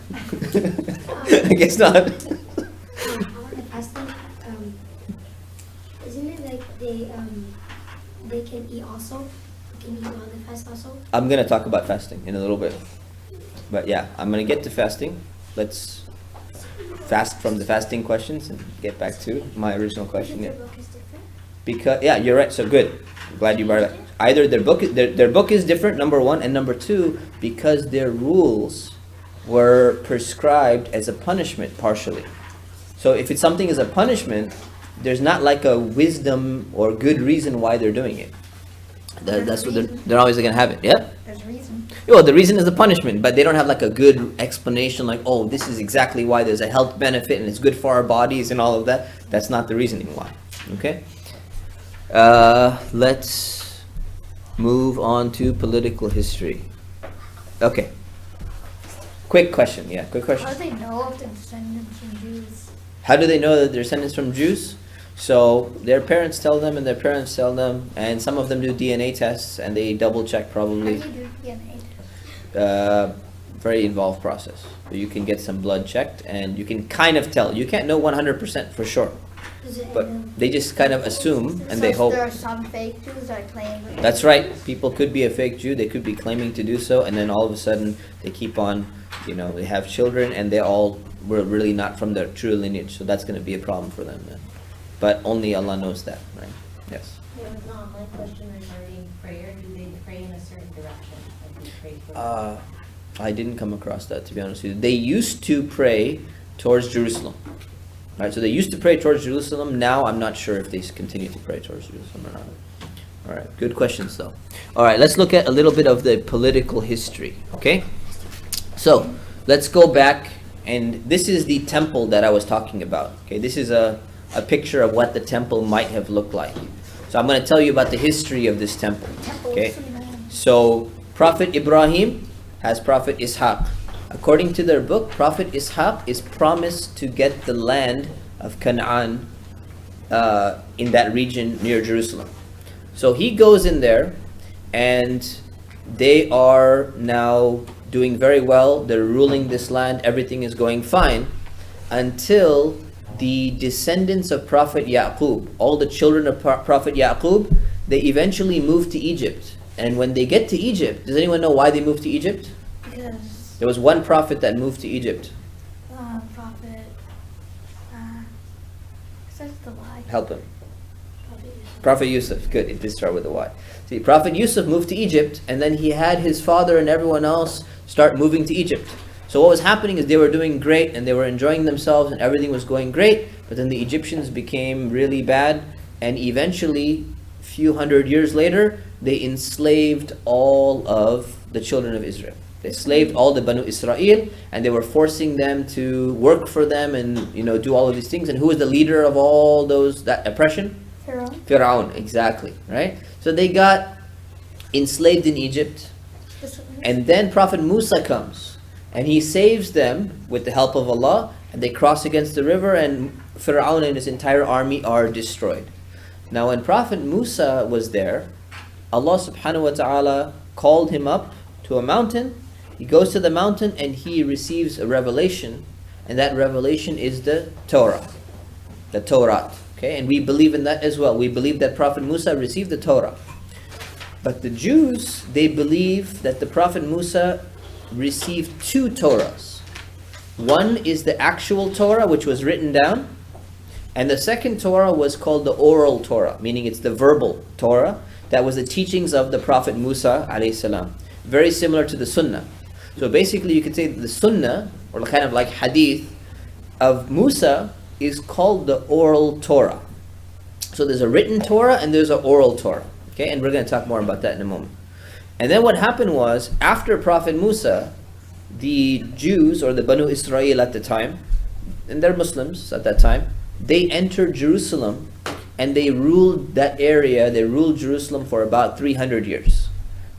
I guess not. About the fasting, isn't it like they can eat also? They can eat on the fast also? I'm gonna talk about fasting in a little bit. But yeah, I'm gonna get to fasting. Let's fast from the fasting questions and get back to my original question. Yeah. The book is different? Because yeah, you're right. So good. I'm glad you brought it up. Either their book is different, number one, and number two, because their rules were prescribed as a punishment partially. So if it's something as a punishment, there's not like a wisdom or good reason why they're doing it. That's what they're always gonna have it. Yeah. There's a reason. Well, the reason is the punishment, but they don't have like a good explanation like, oh, this is exactly why there's a health benefit and it's good for our bodies and all of that. That's not the reasoning why. Okay? Let's move on to political history. Okay. Quick question. Yeah, quick question. How do they know if they're descendants from Jews? How do they know that they're descendants from Jews? So their parents tell them and their parents tell them, and some of them do DNA tests and they double check How probably. do you do DNA? Very involved process. So you can get some blood checked and you can kind of tell. You can't know 100% for sure, Does it but end up- they just kind of assume and So they hope. there are some fake Jews that claim that That's right. People could be a fake Jew. They could be claiming to do so, and then all of a sudden they keep on, they have children, and they all were really not from their true lineage. So that's going to be a problem for them then. But only Allah knows that, right? Yes. There was an online question regarding prayer. Do they pray in a certain direction? Like we pray for I didn't come across that, to be honest with you. They used to pray towards Jerusalem. Right, so they used to pray towards Jerusalem. Now I'm not sure if they continue to pray towards Jerusalem or not. All right, good questions though. All right, let's look at a little bit of the political history, okay? So, let's go back, and this is the temple that I was talking about. Okay, this is a picture of what the temple might have looked like. So I'm going to tell you about the history of this temple. Okay, so Prophet Ibrahim has Prophet Ishaq. According to their book, Prophet Ishaq is promised to get the land of Canaan in that region near Jerusalem. So he goes in there, and they are now doing very well. They're ruling this land. Everything is going fine until the descendants of Prophet Yaqub, all the children of Prophet Yaqub, they eventually move to Egypt. And when they get to Egypt, does anyone know why they moved to Egypt? because There was one prophet that moved to Egypt. prophet starts with the Y. Help him. Prophet Yusuf. Good, it did start with a Y. See, Prophet Yusuf moved to Egypt, and then he had his father and everyone else start moving to Egypt. So what was happening is they were doing great, and they were enjoying themselves, and everything was going great, but then the Egyptians became really bad, and eventually, a few hundred years later, they enslaved all of the children of Israel. They enslaved all the Banu Israel, and they were forcing them to work for them and do all of these things. And who was the leader of all that oppression? Pharaoh. Fir'aun, exactly, right? So they got enslaved in Egypt, and then Prophet Musa comes, and he saves them with the help of Allah, and they cross against the river, and Fir'aun and his entire army are destroyed. Now when Prophet Musa was there, Allah subhanahu wa ta'ala called him up to a mountain. He goes to the mountain and he receives a revelation, and that revelation is the Torah, the Torah. Okay, and we believe in that as well. We believe that Prophet Musa received the Torah. But the Jews, they believe that the Prophet Musa received two Torahs. One is the actual Torah, which was written down, and the second Torah was called the oral Torah, meaning it's the verbal Torah. That was the teachings of the Prophet Musa alayhi salam. Very similar to the Sunnah. So basically you could say the Sunnah, or kind of like Hadith, of Musa is called the oral Torah. So there's a written Torah and there's an oral Torah. Okay, and we're going to talk more about that in a moment. And then what happened was, after Prophet Musa, the Jews, or the Banu Israel at the time, and they're Muslims at that time, they entered Jerusalem and they ruled that area, they ruled Jerusalem for about 300 years.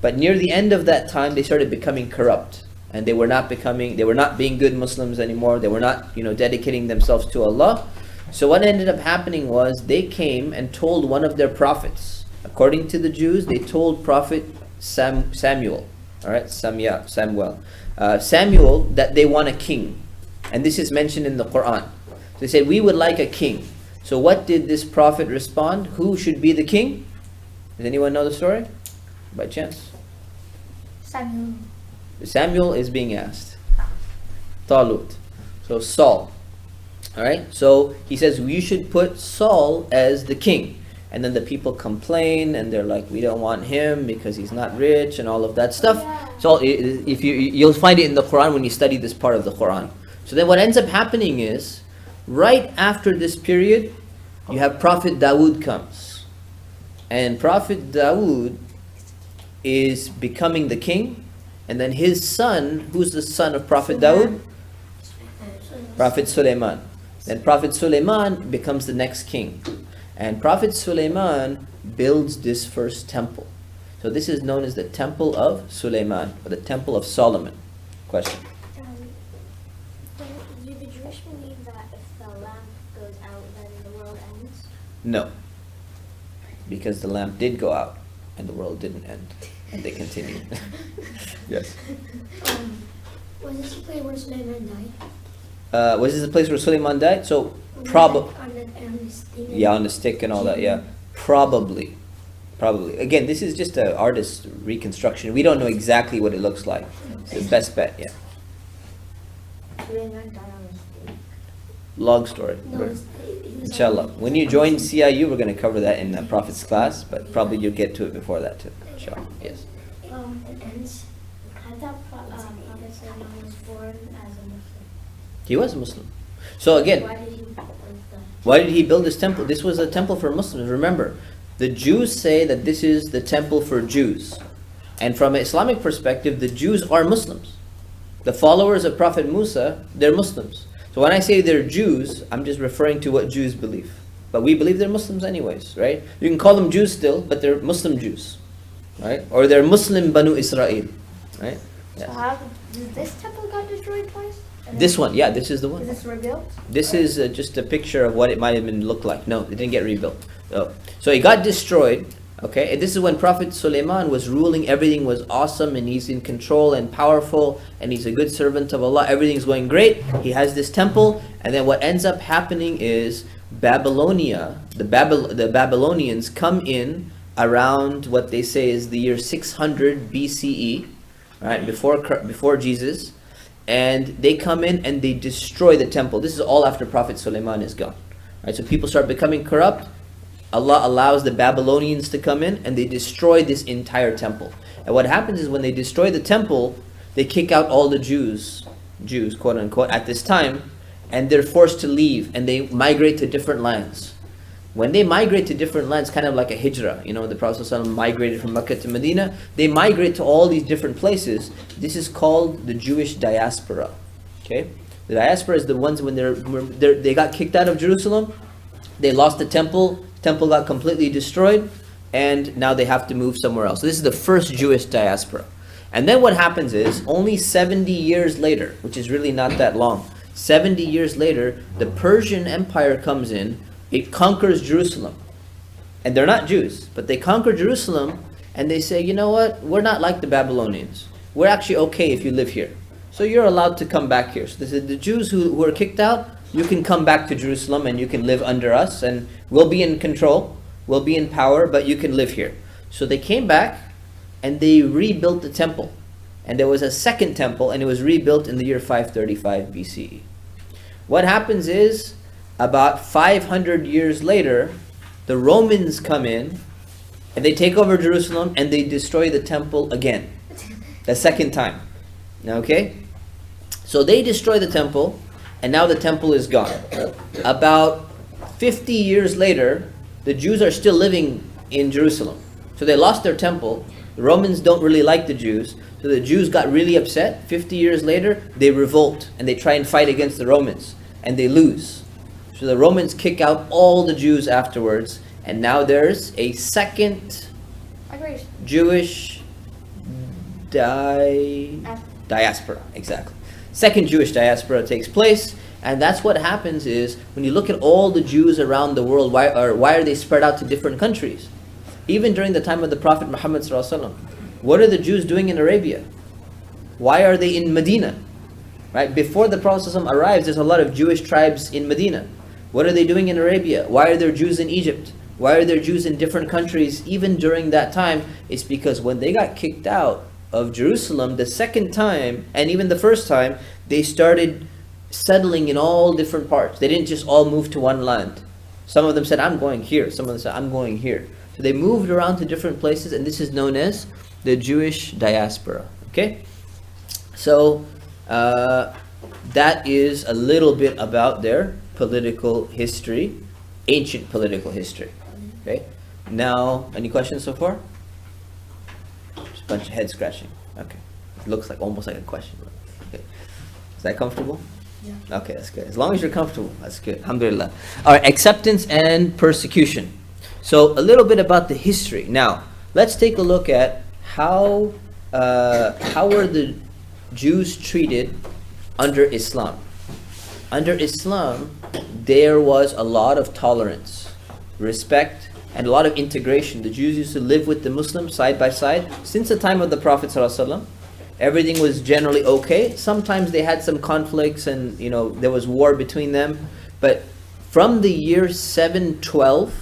But near the end of that time, they started becoming corrupt. And they were not being good Muslims anymore. They were not, dedicating themselves to Allah. So what ended up happening was they came and told one of their prophets. According to the Jews, they told Prophet Samuel. All right, Samuel. Samuel, that they want a king. And this is mentioned in the Quran. They said, we would like a king. So what did this prophet respond? Who should be the king? Does anyone know the story? By chance? Samuel. Samuel is being asked. Talut. So Saul. Alright? So he says, you should put Saul as the king. And then the people complain and they're like, we don't want him because he's not rich and all of that stuff. So if you'll find it in the Quran when you study this part of the Quran. So then what ends up happening is, right after this period, you have Prophet Dawood comes. And Prophet Dawood is becoming the king. And then his son, who's the son of Prophet Dawood? Prophet Sulaiman. Then Prophet Sulaiman becomes the next king. And Prophet Sulaiman builds this first temple. So this is known as the Temple of Sulaiman, or the Temple of Solomon. Question? Do the Jewish believe that if the lamp goes out, then the world ends? No. Because the lamp did go out, and the world didn't end. And they continued. Yes. Was this the place where Sulaiman died? Was this the place where Sulaiman died? So, probably. Yeah, on the stick and all that, yeah. Probably. Again, this is just an artist's reconstruction. We don't know exactly what it looks like. It's the best bet, yeah. Sulaiman died on a stake. Long story. Inshallah. When you join CIU, we're going to cover that in the Prophet's class, but probably you'll get to it before that too. Inshallah. Yes. It ends. I thought Prophet Sulaiman was born as a Muslim. He was a Muslim. So again, Why did he build that? why did he build this temple? This was a temple for Muslims. Remember, the Jews say that this is the temple for Jews. And from an Islamic perspective, the Jews are Muslims. The followers of Prophet Musa, they're Muslims. So when I say they're Jews, I'm just referring to what Jews believe. But we believe they're Muslims anyways, right? You can call them Jews still, but they're Muslim Jews, right? Or they're Muslim Banu Israel, right? So Yeah. how did this temple got destroyed twice? This one, yeah, this is the one. Is this rebuilt? This is just a picture of what it might have been looked like. No, it didn't get rebuilt. Oh. So it got destroyed. Okay, and this is when Prophet Sulaiman was ruling. Everything was awesome, and he's in control and powerful, and he's a good servant of Allah. Everything's going great. He has this temple, and then what ends up happening is Babylonia, the Babylonians come in around what they say is the year 600 BCE, right, before Jesus. And they come in and they destroy the temple. This is all after Prophet Sulaiman is gone. Right? So people start becoming corrupt. Allah allows the Babylonians to come in and they destroy this entire temple. And what happens is when they destroy the temple, they kick out all the Jews, quote unquote, at this time, and they're forced to leave and they migrate to different lands. When they migrate to different lands, kind of like a hijrah, the Prophet ﷺ migrated from Mecca to Medina, they migrate to all these different places. This is called the Jewish diaspora. Okay? The diaspora is the ones when they got kicked out of Jerusalem, they lost the temple got completely destroyed, and now they have to move somewhere else. So this is the first Jewish diaspora. And then what happens is, only 70 years later, which is really not that long, 70 years later, the Persian Empire comes in. It conquers Jerusalem. And they're not Jews, but they conquer Jerusalem and they say, you know what? We're not like the Babylonians. We're actually okay if you live here. So you're allowed to come back here. So they said, the Jews who are kicked out, you can come back to Jerusalem and you can live under us and we'll be in control, we'll be in power, but you can live here. So they came back and they rebuilt the temple. And there was a second temple and it was rebuilt in the year 535 BCE. What happens is, about 500 years later, the Romans come in and they take over Jerusalem and they destroy the temple again. The second time. Okay? So they destroy the temple and now the temple is gone. About 50 years later, the Jews are still living in Jerusalem. So they lost their temple. The Romans don't really like the Jews. So the Jews got really upset. 50 years later, they revolt and they try and fight against the Romans. And they lose. So the Romans kick out all the Jews afterwards, and now there's a second Jewish diaspora. Exactly. Second Jewish diaspora takes place, and that's what happens is, when you look at all the Jews around the world, why are they spread out to different countries? Even during the time of the Prophet Muhammad ﷺ, What are the Jews doing in Arabia? Why are they in Medina? Right? Before the Prophet ﷺ arrives, there's a lot of Jewish tribes in Medina. What are they doing in Arabia? Why are there Jews in Egypt? Why are there Jews in different countries even during that time? It's because when they got kicked out of Jerusalem the second time, and even the first time, they started settling in all different parts. They didn't just all move to one land. Some of them said, I'm going here. Some of them said, I'm going here. So they moved around to different places, and this is known as the Jewish diaspora. Okay? So, that is a little bit about their political history, ancient political history. Okay? Now, any questions so far? Just a bunch of head scratching. Okay. It looks like almost like a question. Okay. Is that comfortable? Yeah. Okay, that's good. As long as you're comfortable, that's good. Alhamdulillah. All right, acceptance and persecution. So a little bit about the history. Now, let's take a look at how were the Jews treated under Islam. Under Islam, there was a lot of tolerance, respect, and a lot of integration. The Jews used to live with the Muslims side by side since the time of the Prophet ﷺ. Everything was generally okay. Sometimes they had some conflicts and there was war between them. But from the year 712,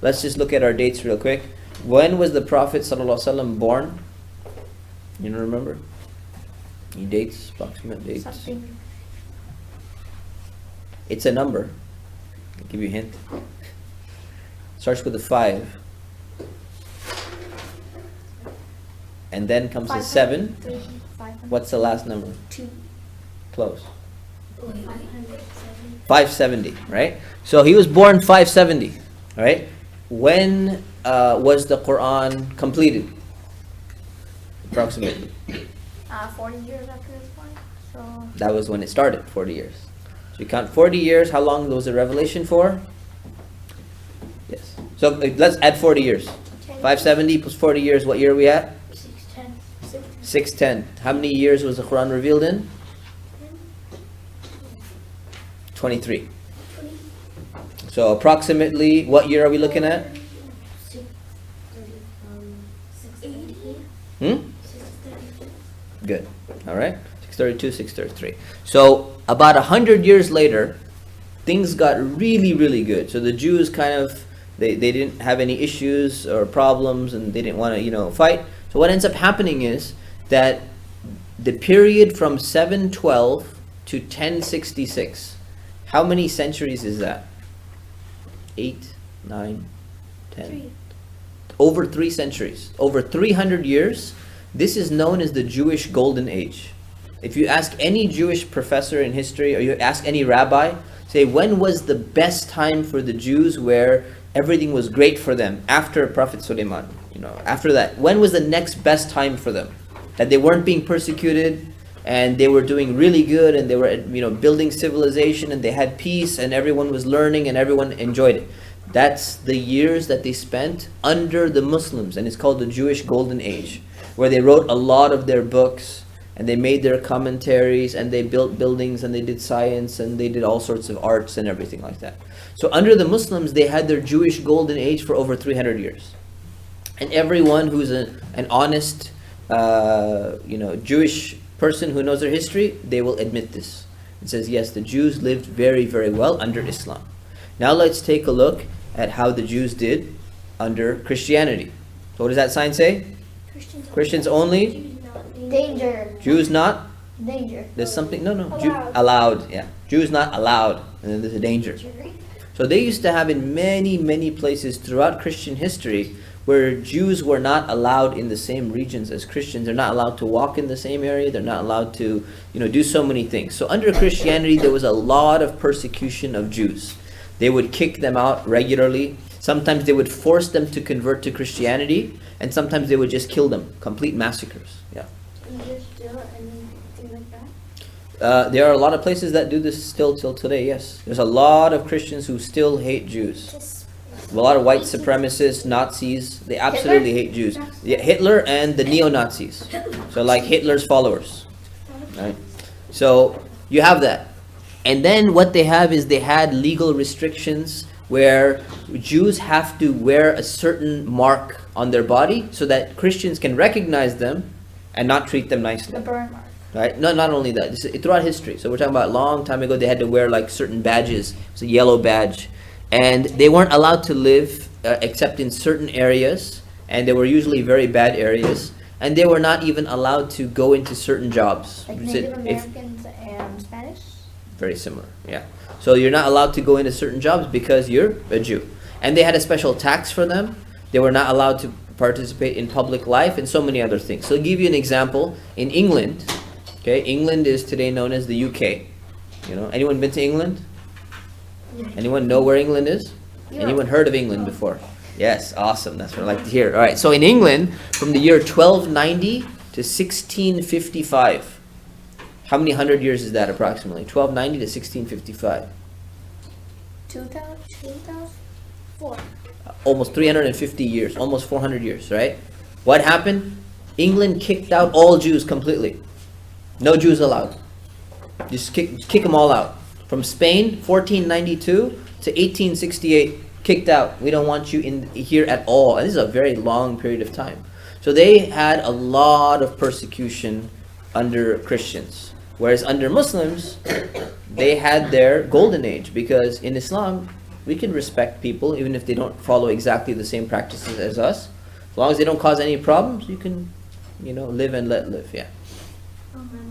let's just look at our dates real quick. When was the Prophet ﷺ born? You don't remember? Any dates, approximate dates? Something. It's a number. I'll give you a hint. Starts with a 5. And then comes a 7. 500. What's the last number? 2. Close. 570. 570, right? So he was born 570, right? When was the Quran completed? Approximately. 40 years after this point. So That was when it started, 40 years. So you count 40 years, how long was the revelation for? Yes. So let's add 40 years. 570 plus 40 years, what year are we at? 610. 610. How many years was the Quran revealed in? 23. So approximately, what year are we looking at? 680. 630. Good. All right. 632, 633. So about 100 years later, things got really, really good. So the Jews kind of, they didn't have any issues or problems, and they didn't want to, fight. So what ends up happening is that the period from 712 to 1066, how many centuries is that? 8, 9, 10. 3. Over 3 centuries. Over 300 years. This is known as the Jewish Golden Age. If you ask any Jewish professor in history, or you ask any rabbi, say, when was the best time for the Jews where everything was great for them after Prophet Sulaiman? After that, when was the next best time for them? That they weren't being persecuted, and they were doing really good, and they were building civilization, and they had peace, and everyone was learning, and everyone enjoyed it. That's the years that they spent under the Muslims, and it's called the Jewish Golden Age, where they wrote a lot of their books, and they made their commentaries, and they built buildings, and they did science, and they did all sorts of arts and everything like that. So under the Muslims, they had their Jewish Golden Age for over 300 years. And everyone who's an honest, Jewish person who knows their history, they will admit this. It says, yes, the Jews lived very, very well under Islam. Now let's take a look at how the Jews did under Christianity. So what does that sign say? Christians only? danger. Jews not? Danger. There's something, no. Allowed. Allowed, yeah. Jews not allowed. And then there's a danger. So they used to have in many, many places throughout Christian history where Jews were not allowed in the same regions as Christians. They're not allowed to walk in the same area. They're not allowed to, do so many things. So under Christianity, there was a lot of persecution of Jews. They would kick them out regularly. Sometimes they would force them to convert to Christianity, and sometimes they would just kill them. Complete massacres. Yeah. Is there still anything like that? There are a lot of places that do this still till today, yes. There's a lot of Christians who still hate Jews. A lot of white supremacists, Nazis, they absolutely hate Jews. Yeah, Hitler and the neo-Nazis. So like Hitler's followers. Right? So you have that. And then what they have is they had legal restrictions where Jews have to wear a certain mark on their body so that Christians can recognize them and not treat them nicely. The burn mark. Right? No, not only that. Throughout history. So we're talking about a long time ago. They had to wear like certain badges. It's a yellow badge, and they weren't allowed to live except in certain areas, and they were usually very bad areas. And they were not even allowed to go into certain jobs. Like Is Native it- Americans and Spanish? Very similar, yeah. So you're not allowed to go into certain jobs because you're a Jew. And they had a special tax for them. They were not allowed to participate in public life and so many other things. So I'll give you an example. In England, okay, England is today known as the UK. You know, anyone been to England? Anyone know where England is? Anyone heard of England before? Yes, awesome. That's what I like to hear. All right, so in England, from the year 1290 to 1655, how many hundred years is that approximately? 1290 to 1655. 2004. Almost 350 years, almost 400 years, right? What happened? England kicked out all Jews completely. No Jews allowed. Just kick them all out. From Spain, 1492 to 1868, kicked out. We don't want you in here at all. And this is a very long period of time. So they had a lot of persecution under Christians. Whereas under Muslims, they had their golden age, because in Islam, we can respect people even if they don't follow exactly the same practices as us. As long as they don't cause any problems, you can, live and let live, yeah. My mom told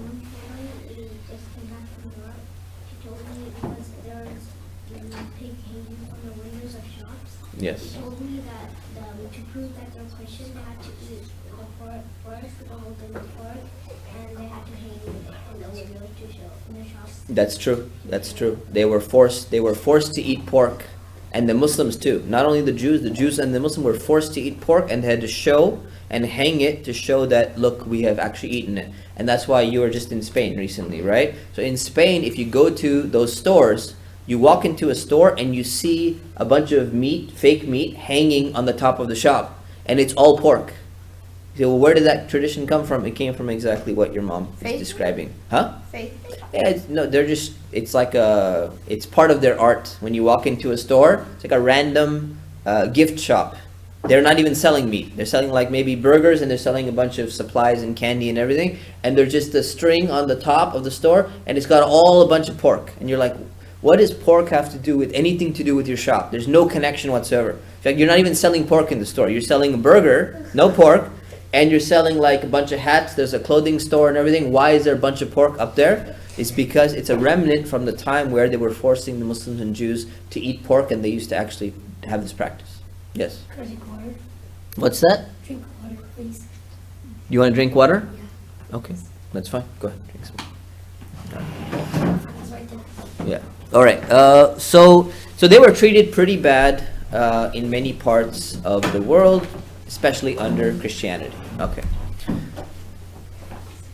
me, just came back from Europe. She told me because there was pig hanging from the windows of shops. Yes. She told me that to prove that they're Christian, they had to eat the pork first, the whole thing of pork, and they had to hang it in the windows to show in the shops. That's true. That's true. They were forced to eat pork, and the Muslims too. Not only the Jews and the Muslims were forced to eat pork, and they had to show and hang it to show that, look, we have actually eaten it. And that's why you were just in Spain recently, right? So in Spain, if you go to those stores, you walk into a store and you see a bunch of meat, fake meat, hanging on the top of the shop, and it's all pork. You say, well, where did that tradition come from? It came from exactly what your mom is Faith? describing. Huh? Faith. Yeah, it's part of their art. When you walk into a store, it's like a random gift shop. They're not even selling meat. They're selling like maybe burgers, and they're selling a bunch of supplies and candy and everything. And there's just a string on the top of the store, and it's got a bunch of pork. And you're like, what does pork have to do with anything to do with your shop? There's no connection whatsoever. In fact, you're not even selling pork in the store. You're selling a burger, no pork, and you're selling like a bunch of hats. There's a clothing store and everything. Why is there a bunch of pork up there? It's because it's a remnant from the time where they were forcing the Muslims and Jews to eat pork, and they used to actually have this practice. Yes. Can I drink water? What's that? Drink water, please. You want to drink water? Yeah. Okay, that's fine. Go ahead, drink some. It's right there. Yeah. All right. So they were treated pretty bad in many parts of the world, especially under Christianity. Okay.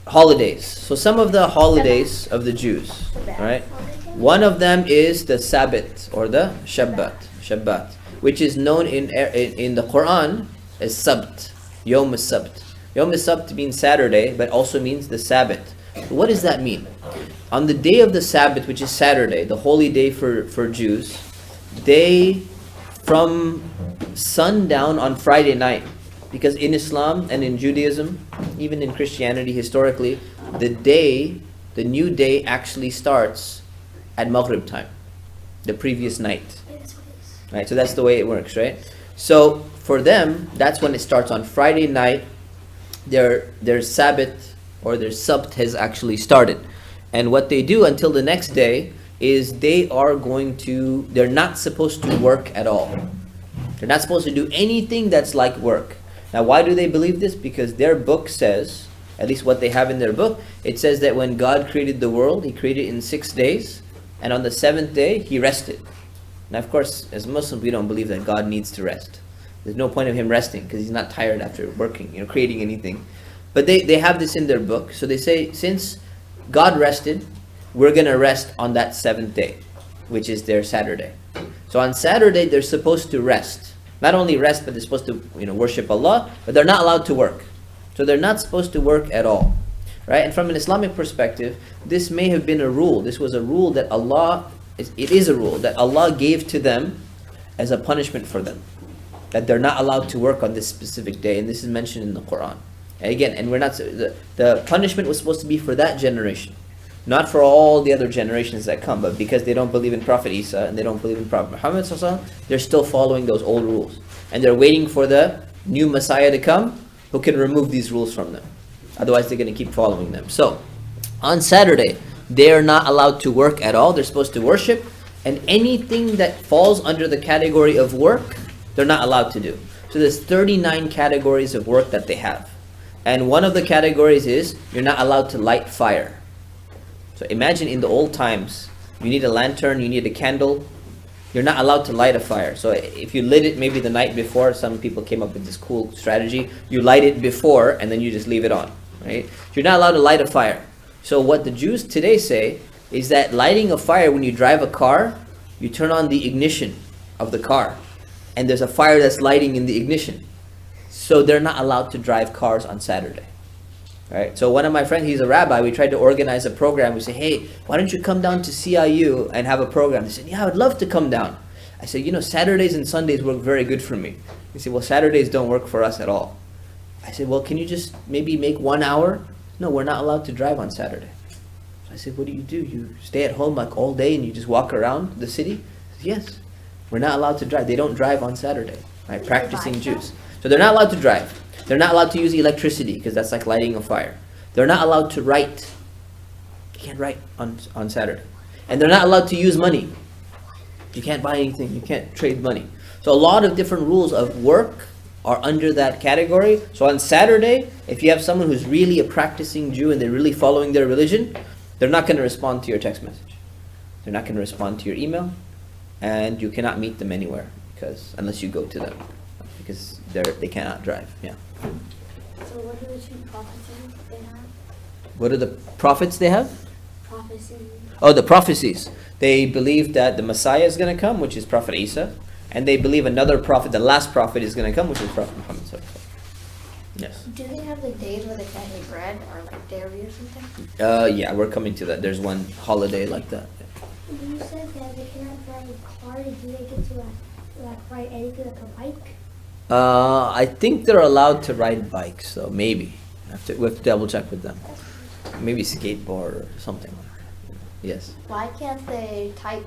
Holidays. So some of the holidays of the Jews. All right. One of them is the Sabbath or the Shabbat, which is known in the Quran as Sabt, Yom Sabt. Yom Sabt means Saturday, but also means the Sabbath. So what does that mean? On the day of the Sabbath, which is Saturday, the holy day for Jews, they, from sundown on Friday night, because in Islam and in Judaism, even in Christianity historically, the new day actually starts at Maghrib time, the previous night. Yeah, that's what it is. Right, so that's the way it works, right? So for them, that's when it starts on Friday night. Their Sabbath or their Sabt has actually started. And what they do until the next day is they're not supposed to work at all. They're not supposed to do anything that's like work. Now, why do they believe this? Because their book says, at least what they have in their book, it says that when God created the world, He created it in 6 days, and on the 7th day, He rested. Now, of course, as Muslims, we don't believe that God needs to rest. There's no point of Him resting, because He's not tired after working, creating anything. But they have this in their book, so they say, since God rested, we're going to rest on that 7th day, which is their Saturday. So on Saturday, they're supposed to rest. Not only rest, but they're supposed to worship Allah, but they're not allowed to work. So they're not supposed to work at all. Right? And from an Islamic perspective, this may have been a rule. This was a rule that it is a rule that Allah gave to them as a punishment for them, that they're not allowed to work on this specific day, and this is mentioned in the Quran. And again, and we're not, the punishment was supposed to be for that generation, not for all the other generations that come, but because they don't believe in Prophet Isa and they don't believe in Prophet Muhammad sallallahu alaihi wasallam, they're still following those old rules, and they're waiting for the new Messiah to come who can remove these rules from them. Otherwise, they're going to keep following them. So, on Saturday, they are not allowed to work at all. They're supposed to worship, and anything that falls under the category of work, they're not allowed to do. So there's 39 categories of work that they have. And one of the categories is, you're not allowed to light fire. So imagine in the old times, you need a lantern, you need a candle, you're not allowed to light a fire. So if you lit it maybe the night before, some people came up with this cool strategy, you light it before and then you just leave it on, right? You're not allowed to light a fire. So what the Jews today say is that lighting a fire, when you drive a car, you turn on the ignition of the car, and there's a fire that's lighting in the ignition. So they're not allowed to drive cars on Saturday. Right? So one of my friends, he's a rabbi, we tried to organize a program. We say, hey, why don't you come down to CIU and have a program? They said, yeah, I would love to come down. I said, Saturdays and Sundays work very good for me. He said, well, Saturdays don't work for us at all. I said, well, can you just maybe make 1 hour? No, we're not allowed to drive on Saturday. So I said, what do? You stay at home like all day and you just walk around the city? He said, yes, we're not allowed to drive. They don't drive on Saturday, right? Practicing Jews. So they're not allowed to drive. They're not allowed to use electricity because that's like lighting a fire. They're not allowed to write. You can't write on Saturday. And they're not allowed to use money. You can't buy anything. You can't trade money. So a lot of different rules of work are under that category. So on Saturday, if you have someone who's really a practicing Jew and they're really following their religion, they're not going to respond to your text message. They're not going to respond to your email. And you cannot meet them anywhere unless you go to them. Because they cannot drive. Yeah. So what are the two prophecies they have? What are the prophets they have? Prophecy. Oh, the prophecies. They believe that the Messiah is going to come, which is Prophet Isa. And they believe another prophet, the last prophet is going to come, which is Prophet Muhammad. Yes. Do they have like days where they can't eat bread or like dairy or something? Yeah, we're coming to that. There's one holiday like that. You said that they cannot drive a car. Do they get to ride anything like a bike? I think they're allowed to ride bikes, so maybe. We have to double check with them. Maybe skateboard or something. Yes. Why can't they type?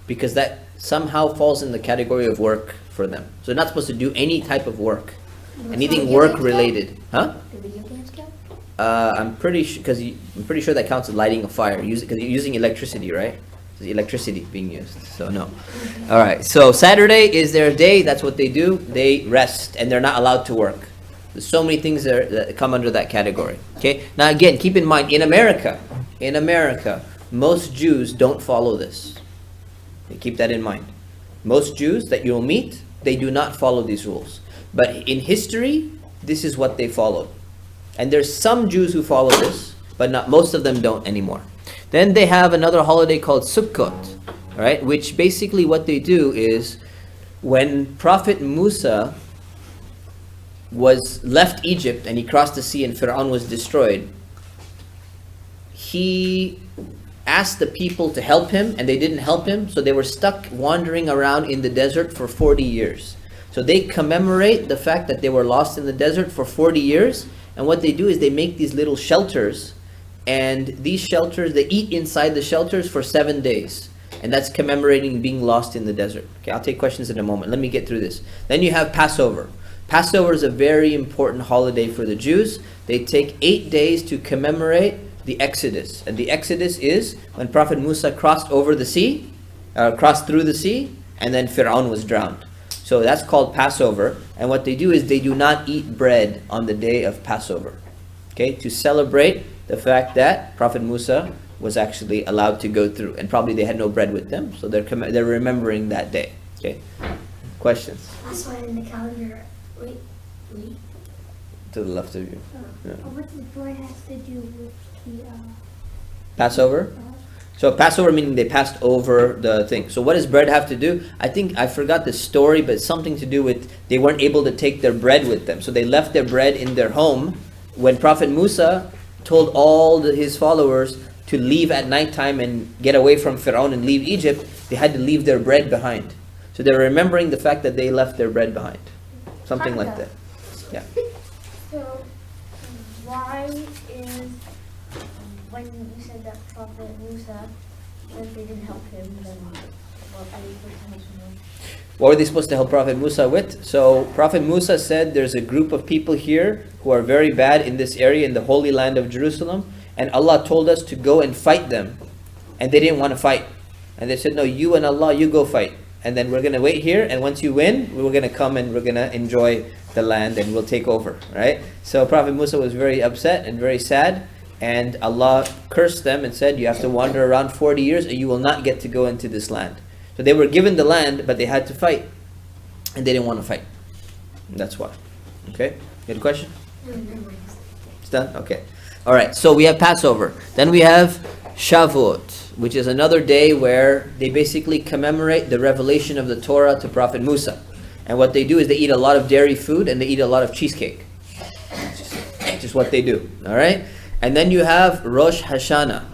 Because that somehow falls in the category of work for them. So they're not supposed to do any type of work. Anything work related. Huh? Do video games count? I'm pretty sure that counts as lighting a fire. Because you're using electricity, right? There's electricity being used. So no. All right. So Saturday is their day. That's what they do. They rest and they're not allowed to work. There's so many things that come under that category. Okay. Now again, keep in mind, in America, most Jews don't follow this. Okay, keep that in mind. Most Jews that you'll meet, they do not follow these rules. But in history, this is what they followed. And there's some Jews who follow this, but not most of them don't anymore. Then they have another holiday called Sukkot, right? Which basically what they do is when Prophet Musa was left Egypt and he crossed the sea and Fir'aun was destroyed, he asked the people to help him and they didn't help him, so they were stuck wandering around in the desert for 40 years. So they commemorate the fact that they were lost in the desert for 40 years, and what they do is they make these little shelters, and these shelters, they eat inside the shelters for 7 days. And that's commemorating being lost in the desert. Okay, I'll take questions in a moment. Let me get through this. Then you have Passover. Passover is a very important holiday for the Jews. They take 8 days to commemorate the Exodus. And the Exodus is when Prophet Musa crossed through the sea, and then Fir'aun was drowned. So that's called Passover. And what they do is they do not eat bread on the day of Passover. Okay, to celebrate the fact that Prophet Musa was actually allowed to go through, and probably they had no bread with them, so they're remembering that day. Okay, questions? That's why in the calendar. Wait. To the left of you. Yeah. What does bread has to do with the Passover? So Passover meaning they passed over the thing. So what does bread have to do? I think I forgot the story, but it's something to do with they weren't able to take their bread with them, so they left their bread in their home. When Prophet Musa told all his followers to leave at nighttime and get away from Fir'aun and leave Egypt, they had to leave their bread behind. So they're remembering the fact that they left their bread behind. Something like that. Yeah. So, why is when you said that Prophet Musa, that they didn't help him, then what are you supposed to help him with? What were they supposed to help Prophet Musa with? So Prophet Musa said there's a group of people here who are very bad in this area, in the holy land of Jerusalem, and Allah told us to go and fight them. And they didn't want to fight. And they said, no, you and Allah, you go fight. And then we're going to wait here, and once you win, we're going to come and we're going to enjoy the land and we'll take over, right? So Prophet Musa was very upset and very sad, and Allah cursed them and said, you have to wander around 40 years and you will not get to go into this land. So they were given the land, but they had to fight, and they didn't want to fight. And that's why. Okay? You had a question? No, never mind. It's done? Okay. All right, so we have Passover. Then we have Shavuot, which is another day where they basically commemorate the revelation of the Torah to Prophet Musa. And what they do is they eat a lot of dairy food and they eat a lot of cheesecake. It's just what they do. All right? And then you have Rosh Hashanah.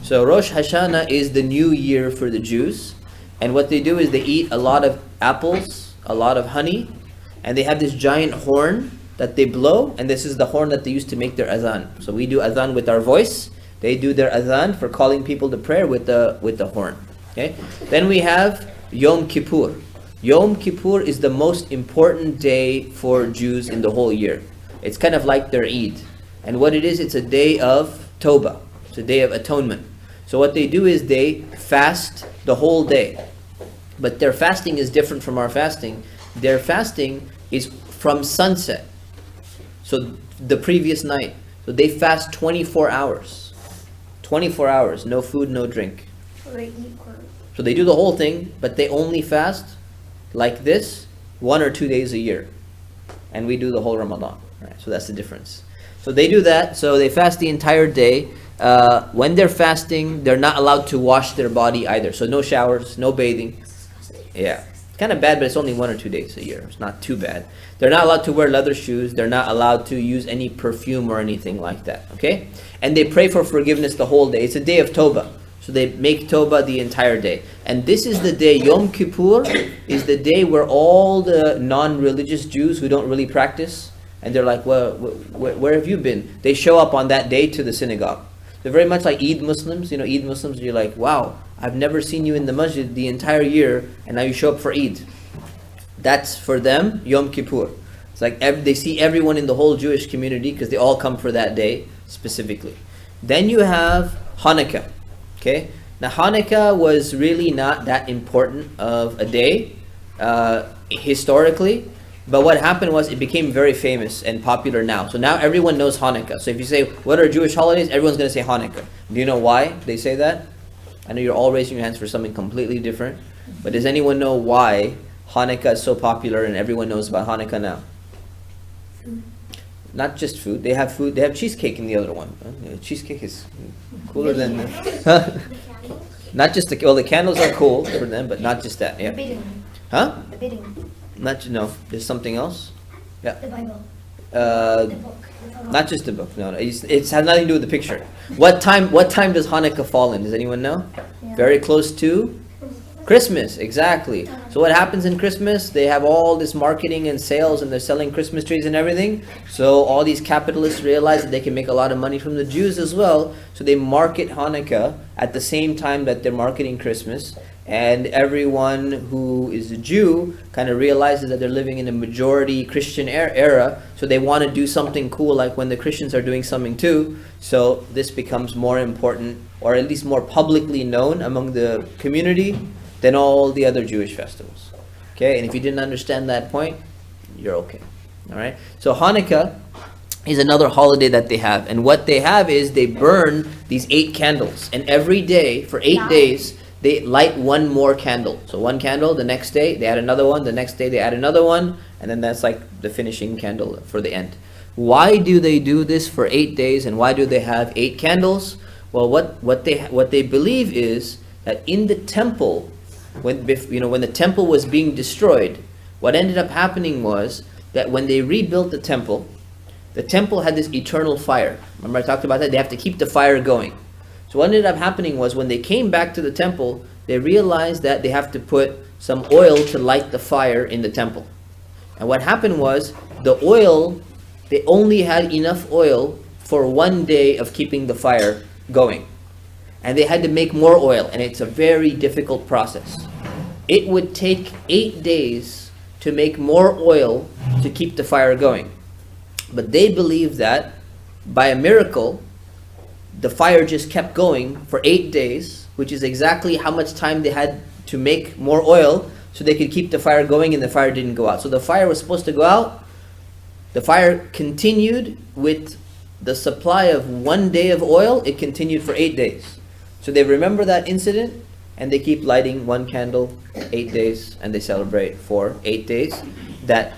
So Rosh Hashanah is the new year for the Jews. And what they do is they eat a lot of apples, a lot of honey, and they have this giant horn that they blow, and this is the horn that they use to make their adhan. So we do adhan with our voice. They do their adhan for calling people to prayer with the horn. Okay? Then we have Yom Kippur. Yom Kippur is the most important day for Jews in the whole year. It's kind of like their Eid. And what it is, it's a day of Tawbah. It's a day of atonement. So what they do is they fast the whole day. But their fasting is different from our fasting. Their fasting is from sunset. So the previous night. So they fast 24 hours. 24 hours, no food, no drink. So they eat corn. So they do the whole thing, but they only fast like this 1 or 2 days a year. And we do the whole Ramadan. Right? So that's the difference. So they do that, so they fast the entire day. When they're fasting, they're not allowed to wash their body either. So no showers, no bathing. Yeah. It's kind of bad, but it's only 1 or 2 days a year. It's not too bad. They're not allowed to wear leather shoes. They're not allowed to use any perfume or anything like that. Okay? And they pray for forgiveness the whole day. It's a day of Tawbah. So they make Tawbah the entire day. And this is the day, Yom Kippur is the day where all the non-religious Jews who don't really practice, and they're like, well, where have you been? They show up on that day to the synagogue. They're very much like Eid Muslims. You know, Eid Muslims, you're like, wow, I've never seen you in the masjid the entire year, and now you show up for Eid. That's for them, Yom Kippur. It's like they see everyone in the whole Jewish community because they all come for that day specifically. Then you have Hanukkah. Okay? Now Hanukkah was really not that important of a day historically, but what happened was it became very famous and popular now. So now everyone knows Hanukkah. So if you say, what are Jewish holidays? Everyone's going to say Hanukkah. Do you know why they say that? I know you're all raising your hands for something completely different, but does anyone know why Hanukkah is so popular and everyone knows about Hanukkah now? Food. Not just food. They have food. They have cheesecake in the other one. Cheesecake is cooler than The candles? not just the candles are cool for them, but not just that. The Yeah. bidding. Huh? The bidding. No. There's something else. The Bible. Uh, The book. not just the book. No. It has nothing to do with the picture. What time does Hanukkah fall in? Does anyone know? Yeah. Very close to Christmas, exactly. So what happens in Christmas? They have all this marketing and sales, and they're selling Christmas trees and everything. So all these capitalists realize that they can make a lot of money from the Jews as well. So they market Hanukkah at the same time that they're marketing Christmas. And everyone who is a Jew kind of realizes that they're living in a majority Christian era. So they want to do something cool, like when the Christians are doing something too. So this becomes more important, or at least more publicly known among the community than all the other Jewish festivals. Okay, and if you didn't understand that point, you're okay. All right. So Hanukkah is another holiday that they have, and what they have is they burn these 8 candles, and every day for 8 days they light one more candle. So one candle, the next day they add another one, the next day they add another one, and then that's like the finishing candle for the end. Why do they do this for 8 days, and why do they have 8 candles? Well, what they believe is that in the temple, when the temple was being destroyed, what ended up happening was that when they rebuilt the temple had this eternal fire. Remember I talked about that? They have to keep the fire going. So what ended up happening was when they came back to the temple, they realized that they have to put some oil to light the fire in the temple. And what happened was, the oil, they only had enough oil for 1 day of keeping the fire going. And they had to make more oil, and it's a very difficult process. It would take 8 days to make more oil to keep the fire going. But they believed that by a miracle, the fire just kept going for 8 days, which is exactly how much time they had to make more oil so they could keep the fire going, and the fire didn't go out. So the fire was supposed to go out. The fire continued with the supply of 1 day of oil. It continued for 8 days. So they remember that incident, and they keep lighting one candle 8 days, and they celebrate for 8 days that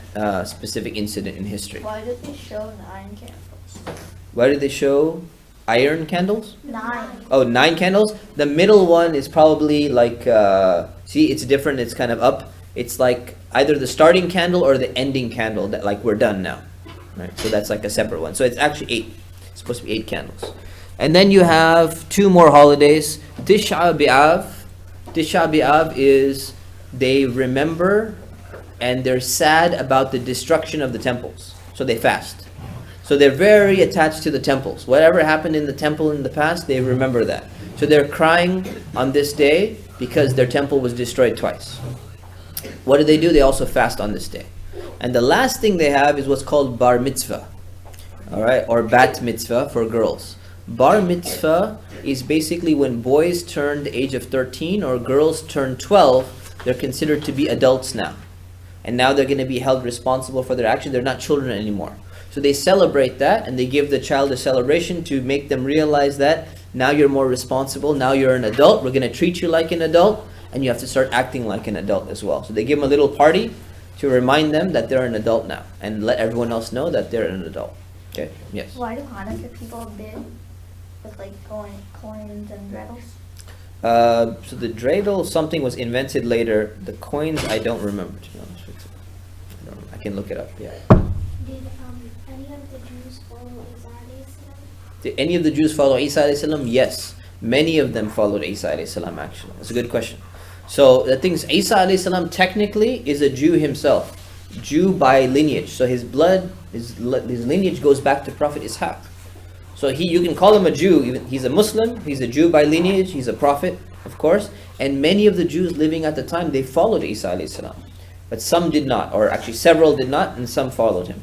specific incident in history. Why did they show 9 candles? Why did they show iron candles? 9. Oh, 9 candles. The middle one is probably like, see, it's different. It's kind of up. It's like either the starting candle or the ending candle that like we're done now. Right? So that's like a separate one. So it's actually 8. It's supposed to be 8 candles. And then you have 2 more holidays. Tisha B'Av. Tisha B'Av is they remember and they're sad about the destruction of the temples. So they fast. So they're very attached to the temples. Whatever happened in the temple in the past, they remember that. So they're crying on this day because their temple was destroyed twice. What do? They also fast on this day. And the last thing they have is what's called bar mitzvah. Alright, or bat mitzvah for girls. Bar mitzvah is basically when boys turn the age of 13 or girls turn 12, they're considered to be adults now. And now they're going to be held responsible for their actions. They're not children anymore. So they celebrate that, and they give the child a celebration to make them realize that now you're more responsible, now you're an adult, we're going to treat you like an adult, and you have to start acting like an adult as well. So they give them a little party to remind them that they're an adult now, and let everyone else know that they're an adult. Okay, yes? Why do Hanukkah people bid with like coins and dreidels? So the dreidel, something was invented later. The coins, I don't remember, to be honest with you. I can look it up, yeah. Did any of the Jews follow Isa alayhi salam? Did any of the Jews follow Isa alayhi salam? Yes. Many of them followed Isa alayhi salam, actually. That's a good question. So the thing is, Isa alayhi salam technically is a Jew himself. Jew by lineage. So his blood, his lineage goes back to Prophet Ishaq. So you can call him a Jew. He's a Muslim, he's a Jew by lineage, he's a prophet, of course. And many of the Jews living at the time, they followed Isa alayhi salam. But some did not, or actually several did not, and some followed him.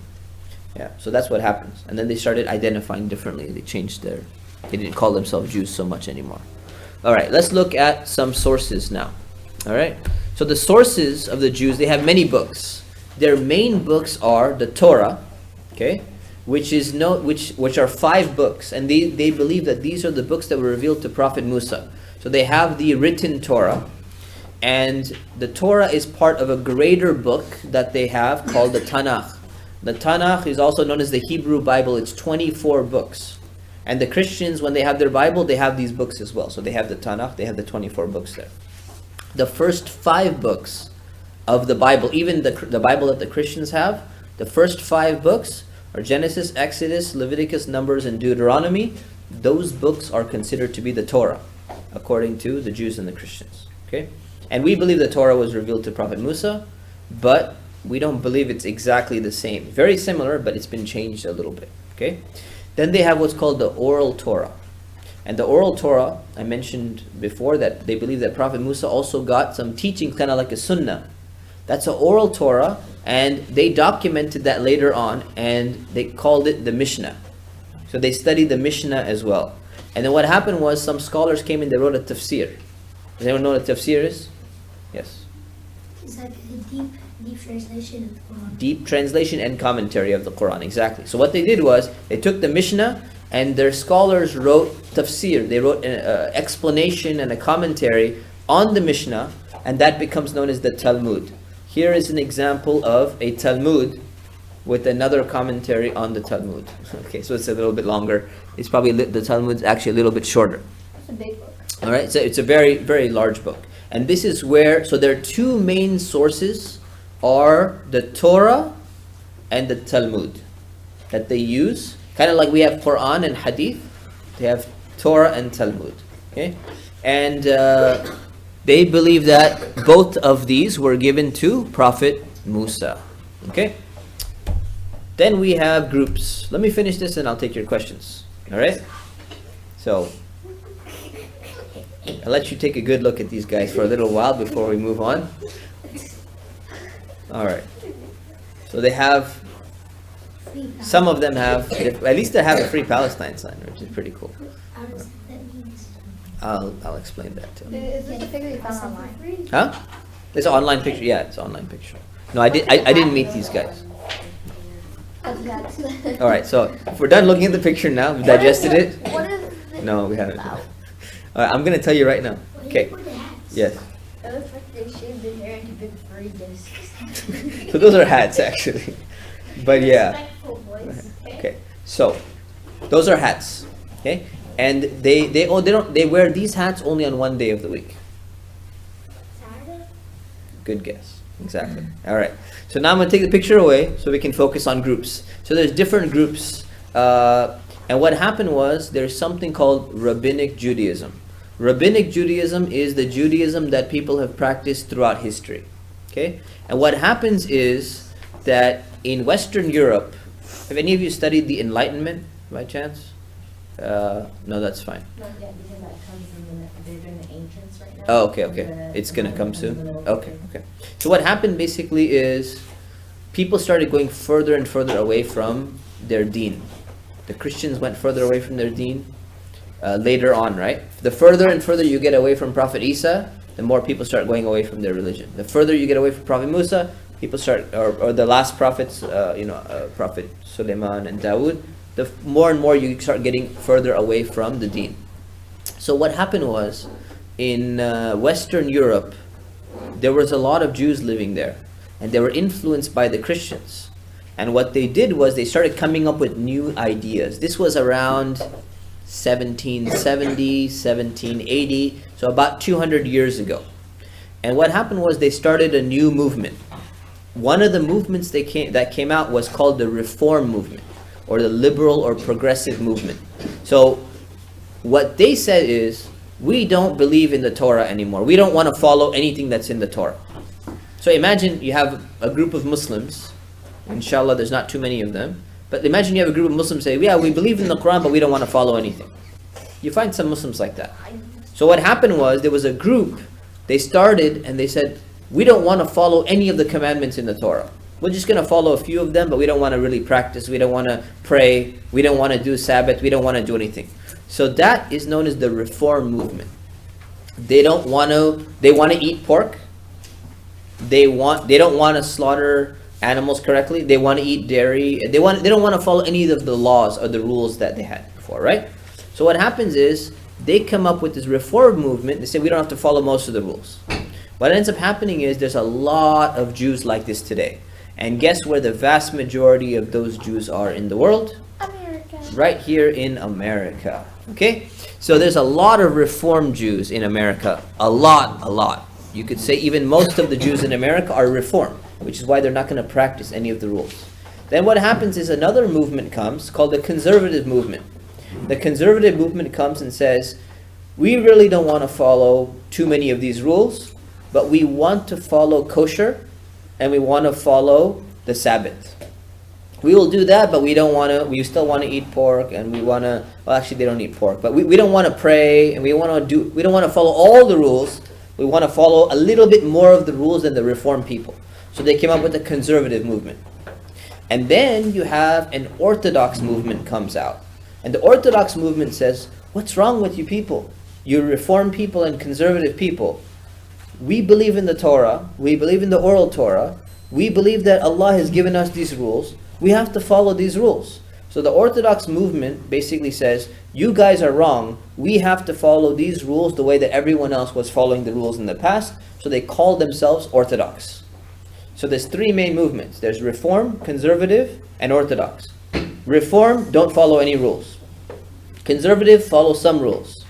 Yeah, so that's what happens. And then they started identifying differently. They didn't call themselves Jews so much anymore. Alright, let's look at some sources now. Alright, so the sources of the Jews, they have many books. Their main books are the Torah, okay, which are 5 books, and they believe that these are the books that were revealed to Prophet Musa. So they have the written Torah, and the Torah is part of a greater book that they have called the Tanakh. The Tanakh is also known as the Hebrew Bible. It's 24 books. And the Christians, when they have their Bible, they have these books as well. So they have the Tanakh, they have the 24 books there. The first 5 books of the Bible, even the Bible that the Christians have, the first 5 books are Genesis, Exodus, Leviticus, Numbers, and Deuteronomy. Those books are considered to be the Torah, according to the Jews and the Christians. Okay? And we believe the Torah was revealed to Prophet Musa, but we don't believe it's exactly the same. Very similar, but it's been changed a little bit. Okay? Then they have what's called the Oral Torah. And the Oral Torah, I mentioned before that they believe that Prophet Musa also got some teaching, kind of like a Sunnah. That's an Oral Torah, and they documented that later on, and they called it the Mishnah. So they studied the Mishnah as well. And then what happened was some scholars came and they wrote a tafsir. Does anyone know what a tafsir is? Yes. It's like a deep translation of the Quran. Deep translation and commentary of the Quran, exactly. So what they did was, they took the Mishnah, and their scholars wrote tafsir. They wrote an explanation and a commentary on the Mishnah, and that becomes known as the Talmud. Here is an example of a Talmud with another commentary on the Talmud. Okay, so it's a little bit longer. It's probably, the Talmud's actually a little bit shorter. It's a big book. Alright, so it's a very, very large book. And this is where, so there are 2 main sources, are the Torah and the Talmud that they use. Kind of like we have Quran and Hadith, they have Torah and Talmud. Okay, and They believe that both of these were given to Prophet Musa. Okay? Then we have groups. Let me finish this and I'll take your questions. Alright? So, I'll let you take a good look at these guys for a little while before we move on. Alright. So they have, some of them have, at least they have a free Palestine sign, which is pretty cool. How does that mean? I'll explain that too. Is this a figure you found online? Huh? It's an online picture. Yeah, it's an online picture. No, I didn't meet these guys. All right, so if we're done looking at the picture now, we've digested it. What is it? No, we haven't. All right, I'm gonna tell you right now. Okay. Yes. It looks like they shaved their hair into big furry discs. So those are hats actually. But yeah. Respectful voice, Okay. So those are hats. Okay. And they wear these hats only on one day of the week. Saturday? Good guess. Exactly. All right. So now I'm going to take the picture away so we can focus on groups. So there's different groups. And what happened was there's something called Rabbinic Judaism. Rabbinic Judaism is the Judaism that people have practiced throughout history. Okay? And what happens is that in Western Europe, have any of you studied the Enlightenment by chance? No, that's fine. Not yet, because that comes in they're doing the ancients right now. Oh, okay. It's gonna come soon? Okay. So what happened basically is people started going further and further away from their deen. The Christians went further away from their deen later on, right? The further and further you get away from Prophet Isa, the more people start going away from their religion. The further you get away from Prophet Musa, people start, or the last prophets, Prophet Suleiman and Dawood, the more and more you start getting further away from the deen. So what happened was, in Western Europe, there was a lot of Jews living there, and they were influenced by the Christians. And what they did was they started coming up with new ideas. This was around 1770, 1780, so about 200 years ago. And what happened was they started a new movement. One of the movements that came out was called the Reform Movement, or the liberal or progressive movement. So what they said is, we don't believe in the Torah anymore. We don't want to follow anything that's in the Torah. So imagine you have a group of Muslims. Inshallah, there's not too many of them. But imagine you have a group of Muslims say, yeah, we believe in the Quran, but we don't want to follow anything. You find some Muslims like that. So what happened was, there was a group, they started and they said, we don't want to follow any of the commandments in the Torah. We're just going to follow a few of them, but we don't want to really practice. We don't want to pray. We don't want to do Sabbath. We don't want to do anything. So that is known as the Reform Movement. They want to eat pork. They don't want to slaughter animals correctly. They want to eat dairy. They don't want to follow any of the laws or the rules that they had before, right? So what happens is, they come up with this Reform Movement. They say we don't have to follow most of the rules. What ends up happening is there's a lot of Jews like this today. And guess where the vast majority of those Jews are in the world? America. Right here in America. Okay? So there's a lot of Reform Jews in America. A lot. You could say even most of the Jews in America are Reform, which is why they're not going to practice any of the rules. Then what happens is another movement comes called the Conservative Movement. The Conservative Movement comes and says, we really don't want to follow too many of these rules, but we want to follow kosher, and we want to follow the Sabbath. We will do that, but we still want to eat pork, and we want to, well actually they don't eat pork, but we don't want to pray, and we don't want to follow all the rules. We want to follow a little bit more of the rules than the Reform people. So they came up with the Conservative Movement. And then you have an Orthodox movement comes out. And the Orthodox movement says, what's wrong with you people? You Reform people and Conservative people. We believe in the Torah. We believe in the oral Torah. We believe that Allah has given us these rules. We have to follow these rules. So the Orthodox movement basically says, you guys are wrong. We have to follow these rules the way that everyone else was following the rules in the past. So they call themselves Orthodox. So there's three main movements. There's Reform, Conservative, and Orthodox. Reform, don't follow any rules. Conservative, follow some rules.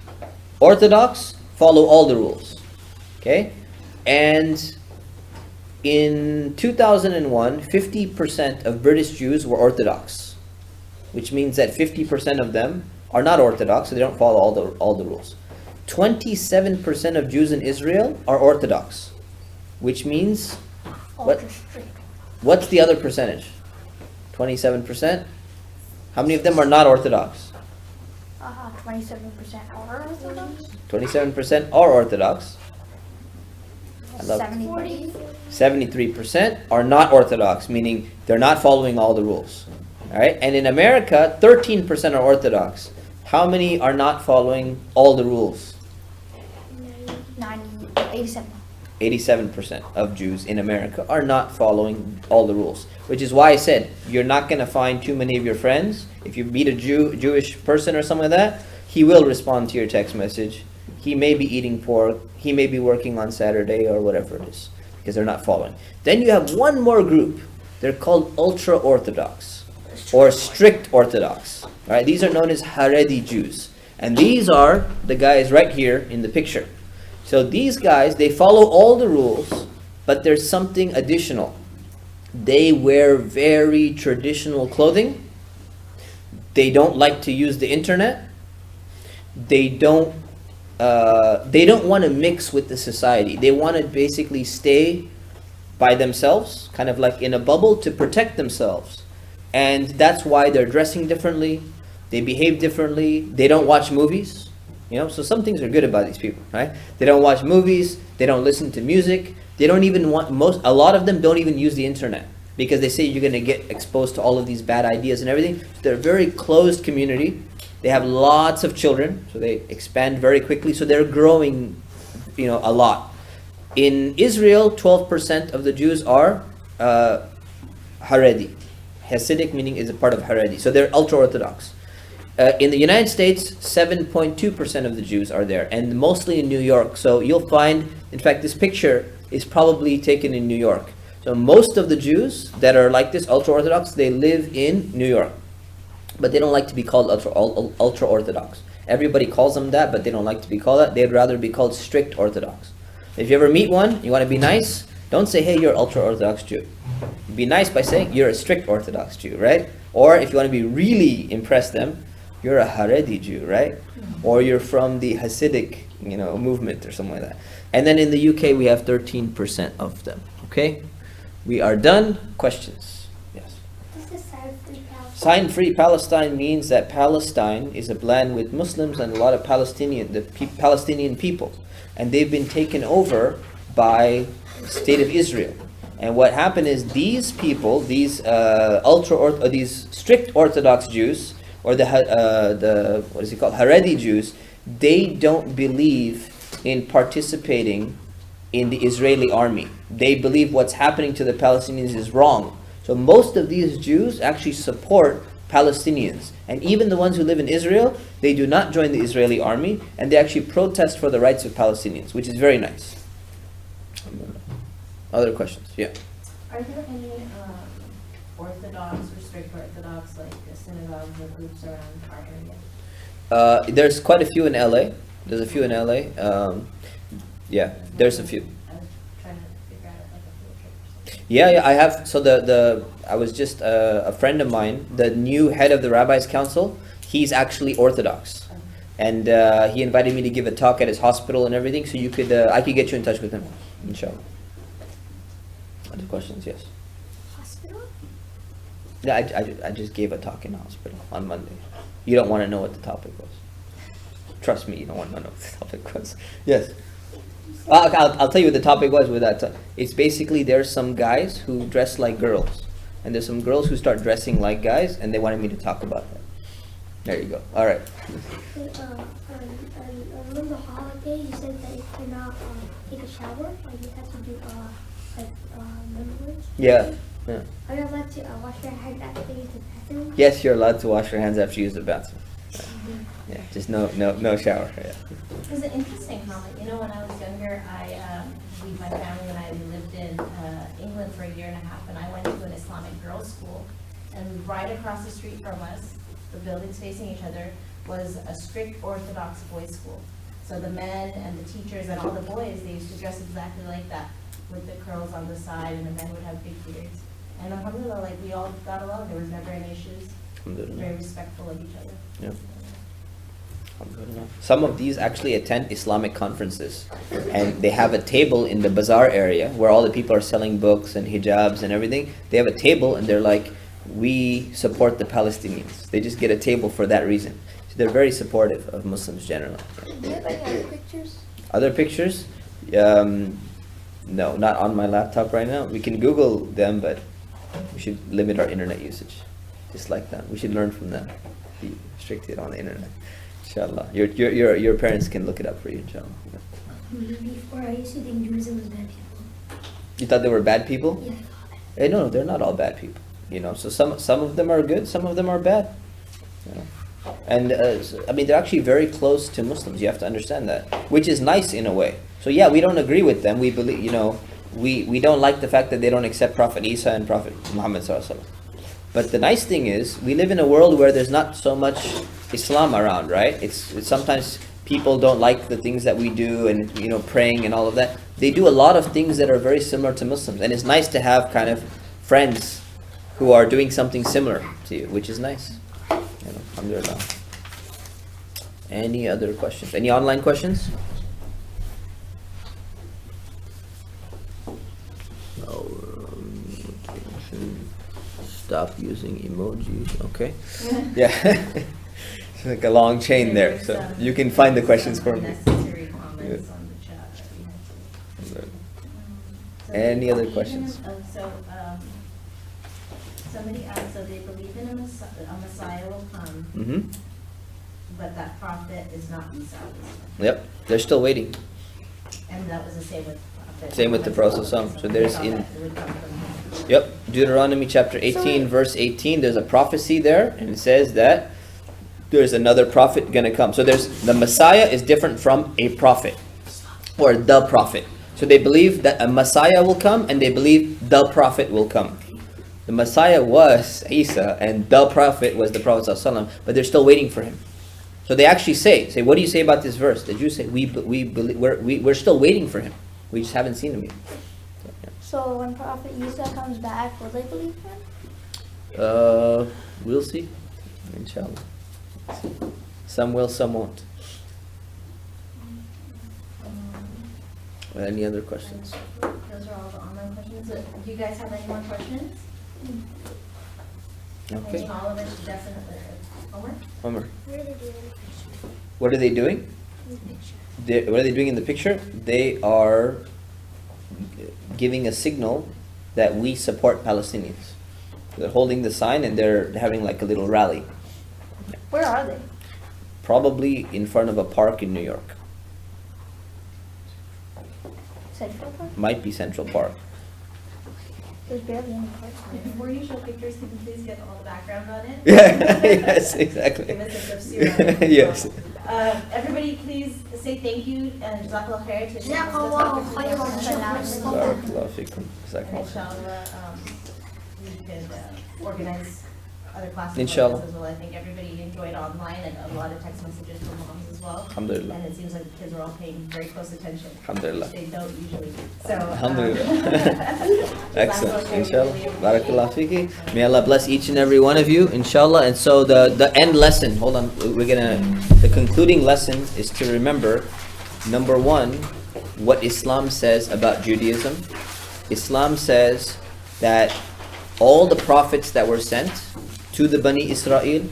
Orthodox, follow all the rules. Okay? And in 2001, 50% of British Jews were Orthodox, which means that 50% of them are not Orthodox, so they don't follow all the rules. 27% of Jews in Israel are Orthodox, which means what? Ultra strict. What's the other percentage? 27%? How many of them are not Orthodox? 27% are Orthodox. 27% are Orthodox. I love 70. 73% are not Orthodox, meaning they're not following all the rules. All right? And in America, 13% are Orthodox. How many are not following all the rules? 87. 87% of Jews in America are not following all the rules. Which is why I said, you're not going to find too many of your friends. If you meet a Jewish person or something like that, he will respond to your text message. He may be eating pork. He may be working on Saturday or whatever it is, because they're not following. Then you have one more group. They're called ultra-Orthodox or strict Orthodox. All right, these are known as Haredi Jews. And these are the guys right here in the picture. So these guys, they follow all the rules, but there's something additional. They wear very traditional clothing. They don't like to use the internet. They don't want to mix with the society. They want to basically stay by themselves, kind of like in a bubble, to protect themselves. And that's why they're dressing differently. They behave differently. They don't watch movies. So some things are good about these people, right? They don't watch movies. They don't listen to music. They don't even a lot of them don't even use the internet, because they say you're going to get exposed to all of these bad ideas and everything. They're a very closed community. They have lots of children, so they expand very quickly. So they're growing, a lot. In Israel, 12% of the Jews are Haredi. Hasidic meaning is a part of Haredi. So they're ultra-Orthodox. In the United States, 7.2% of the Jews are there, and mostly in New York. So you'll find, in fact, this picture is probably taken in New York. So most of the Jews that are like this, ultra-Orthodox, they live in New York. But they don't like to be called ultra-Orthodox. Everybody calls them that, but they don't like to be called that. They'd rather be called strict Orthodox. If you ever meet one, you want to be nice, don't say, hey, you're an ultra-Orthodox Jew. Be nice by saying, you're a strict Orthodox Jew, right? Or if you want to be really impress them, you're a Haredi Jew, right? Or you're from the Hasidic, movement or something like that. And then in the UK, we have 13% of them, okay? We are done. Questions? Yes. This is sign-free Palestine. Sign-free Palestine means that Palestine is a land with Muslims and a lot of Palestinian people. And they've been taken over by the state of Israel. And what happened is these people, these these strict Orthodox Jews, or the Haredi Jews, they don't believe in participating in the Israeli army. They believe what's happening to the Palestinians is wrong. So most of these Jews actually support Palestinians. And even the ones who live in Israel, they do not join the Israeli army, and they actually protest for the rights of Palestinians, which is very nice. Other questions? Yeah. Are there any Orthodox or strict Orthodox, like synagogues or groups around our area? There's quite a few in LA. There's a few in LA. Yeah, there's a few. I was trying to figure out like a field trip or something. Yeah, I have. So I was just a friend of mine, the new head of the Rabbis Council. He's actually Orthodox, and he invited me to give a talk at his hospital and everything. So I could get you in touch with him, inshallah. Other questions? Yes. Hospital? Yeah, I just gave a talk in the hospital on Monday. You don't want to know what the topic was. Trust me, you don't want to know what the topic was. Yes. I'll tell you what the topic was with that. It's basically there's some guys who dress like girls, and there's some girls who start dressing like guys, and they wanted me to talk about that. There you go. All right. On the holiday, you said that you cannot take a shower, like you have to do memories. Yeah. Are you allowed to wash your hands after you use the bathroom? Yes, you're allowed to wash your hands after you use the bathroom. Yeah, just no shower. Yeah. It was an interesting comment. When I was younger, my family and I lived in England for a year and a half, and I went to an Islamic girls' school. And right across the street from us, the buildings facing each other, was a strict Orthodox boys' school. So the men and the teachers and all the boys, they used to dress exactly like that, with the curls on the side, and the men would have big beards. And alhamdulillah, we all got along. There was never any issues. Very respectful of each other. Yeah. Alhamdulillah. Some of these actually attend Islamic conferences, and they have a table in the bazaar area where all the people are selling books and hijabs and everything. They have a table and they're like, we support the Palestinians. They just get a table for that reason. So they're very supportive of Muslims generally. Do you have any other pictures? Other pictures? No, not on my laptop right now. We can Google them, but we should limit our internet usage. Just like that. We should learn from them. Be restricted on the internet. Inshallah. Your parents can look it up for you, inshallah. Before, I used to think Judaism was bad people. You thought they were bad people? Yeah. No, they're not all bad people. So some of them are good, some of them are bad. And they're actually very close to Muslims. You have to understand that, which is nice in a way. So yeah, we don't agree with them. We believe, we don't like the fact that they don't accept Prophet Isa and Prophet Muhammad sallallahu alaihi wasallam. But the nice thing is, we live in a world where there's not so much Islam around, right? It's sometimes people don't like the things that we do, and praying and all of that. They do a lot of things that are very similar to Muslims, and it's nice to have kind of friends who are doing something similar to you, which is nice. Alhamdulillah. Any other questions? Any online questions? No. Stop using emojis. Okay. Yeah. It's like a long chain there, so you can find the questions for me. Necessary comments on the chat that we had to. So Any they other believe questions? Somebody asked, so they believe in a Messiah will come, Mm-hmm. but that prophet is not Isa. Yep. They're still waiting. And that was the same with Prophet. Same with the Prophet. So there's They in. thought that it would come from him. Yep, Deuteronomy chapter 18, verse 18, there's a prophecy there, and it says that there's another prophet going to come. So the Messiah is different from a prophet, or the prophet. So they believe that a Messiah will come, and they believe the prophet will come. The Messiah was Isa, and the prophet was the Prophet ﷺ, but they're still waiting for him. So they actually say, what do you say about this verse? The Jews say, we're still waiting for him. We just haven't seen him yet. So when Prophet Isa comes back, will they believe him? We'll see, inshallah. Some will, some won't. Any other questions? Those are all the online questions. Do you guys have any more questions? Okay. Any Oliver should definitely. Omar? Umar, What are they doing in the picture? what are they doing? In the picture. What are they doing in the picture? They are giving a signal that we support Palestinians. They're holding the sign and they're having like a little rally. Where are they? Probably in front of a park in New York. Central Park? Might be Central Park. There's barely any parks there. Before you show pictures, can you please get all the background on it? Yeah, yes, exactly. Give us a tafsir. Yes. Everybody, please say thank you and Jazakallah khair to Shaykh Jazakallah Mustafa khairan, Shaykh Mustafa. Barakallahu fikum. And Jazakallah. inshallah, we could organize other classes like Inshallah. this as well. I think everybody enjoyed online and a lot of text messages from moms as well. Alhamdulillah. And it seems like the kids are all paying very close attention. Alhamdulillah. Which they don't usually. So, Alhamdulillah. Excellent. Jazakallah khair, Inshallah. really appreciate Barakallah it. fiki. May Allah bless each and every one of you, inshallah. And so the end lesson, hold on, the concluding lesson is to remember, number one, what Islam says about Judaism. Islam says that all the prophets that were sent to the Bani Israel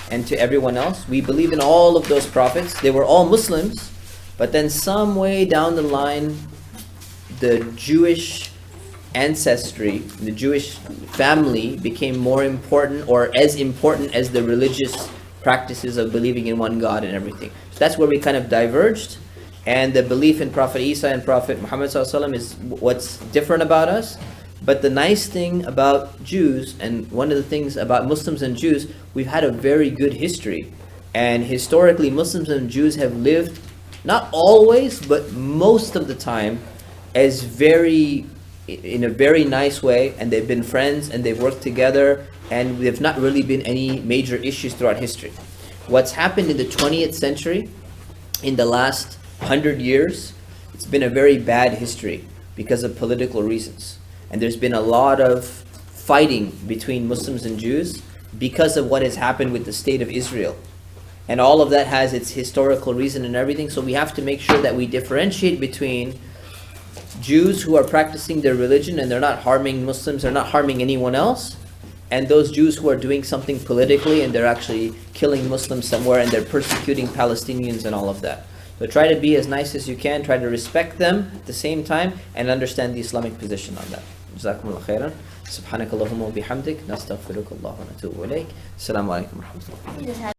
and to everyone else, we believe in all of those prophets. They were all Muslims, but then some way down the line, the Jewish ancestry, the Jewish family became more important, or as important as the religious practices of believing in one God and everything. So that's where we kind of diverged. And the belief in Prophet Isa and Prophet Muhammad ﷺ is what's different about us. But the nice thing about Jews, and one of the things about Muslims and Jews, we've had a very good history. And historically, Muslims and Jews have lived, not always, but most of the time, in a very nice way, and they've been friends, and they've worked together, and there've not really been any major issues throughout history. What's happened in the 20th century, in the last 100 years, it's been a very bad history because of political reasons. And there's been a lot of fighting between Muslims and Jews because of what has happened with the state of Israel. And all of that has its historical reason and everything. So we have to make sure that we differentiate between Jews who are practicing their religion and they're not harming Muslims, they're not harming anyone else, and those Jews who are doing something politically and they're actually killing Muslims somewhere and they're persecuting Palestinians and all of that. So try to be as nice as you can, try to respect them at the same time, and understand the Islamic position on that. Jazakumullah khairan. Subhanakallahumma wa bihamdik. Nastaghfirukallah wa natubu ilayk. Assalamu alaikum wa rahmatullah. You just had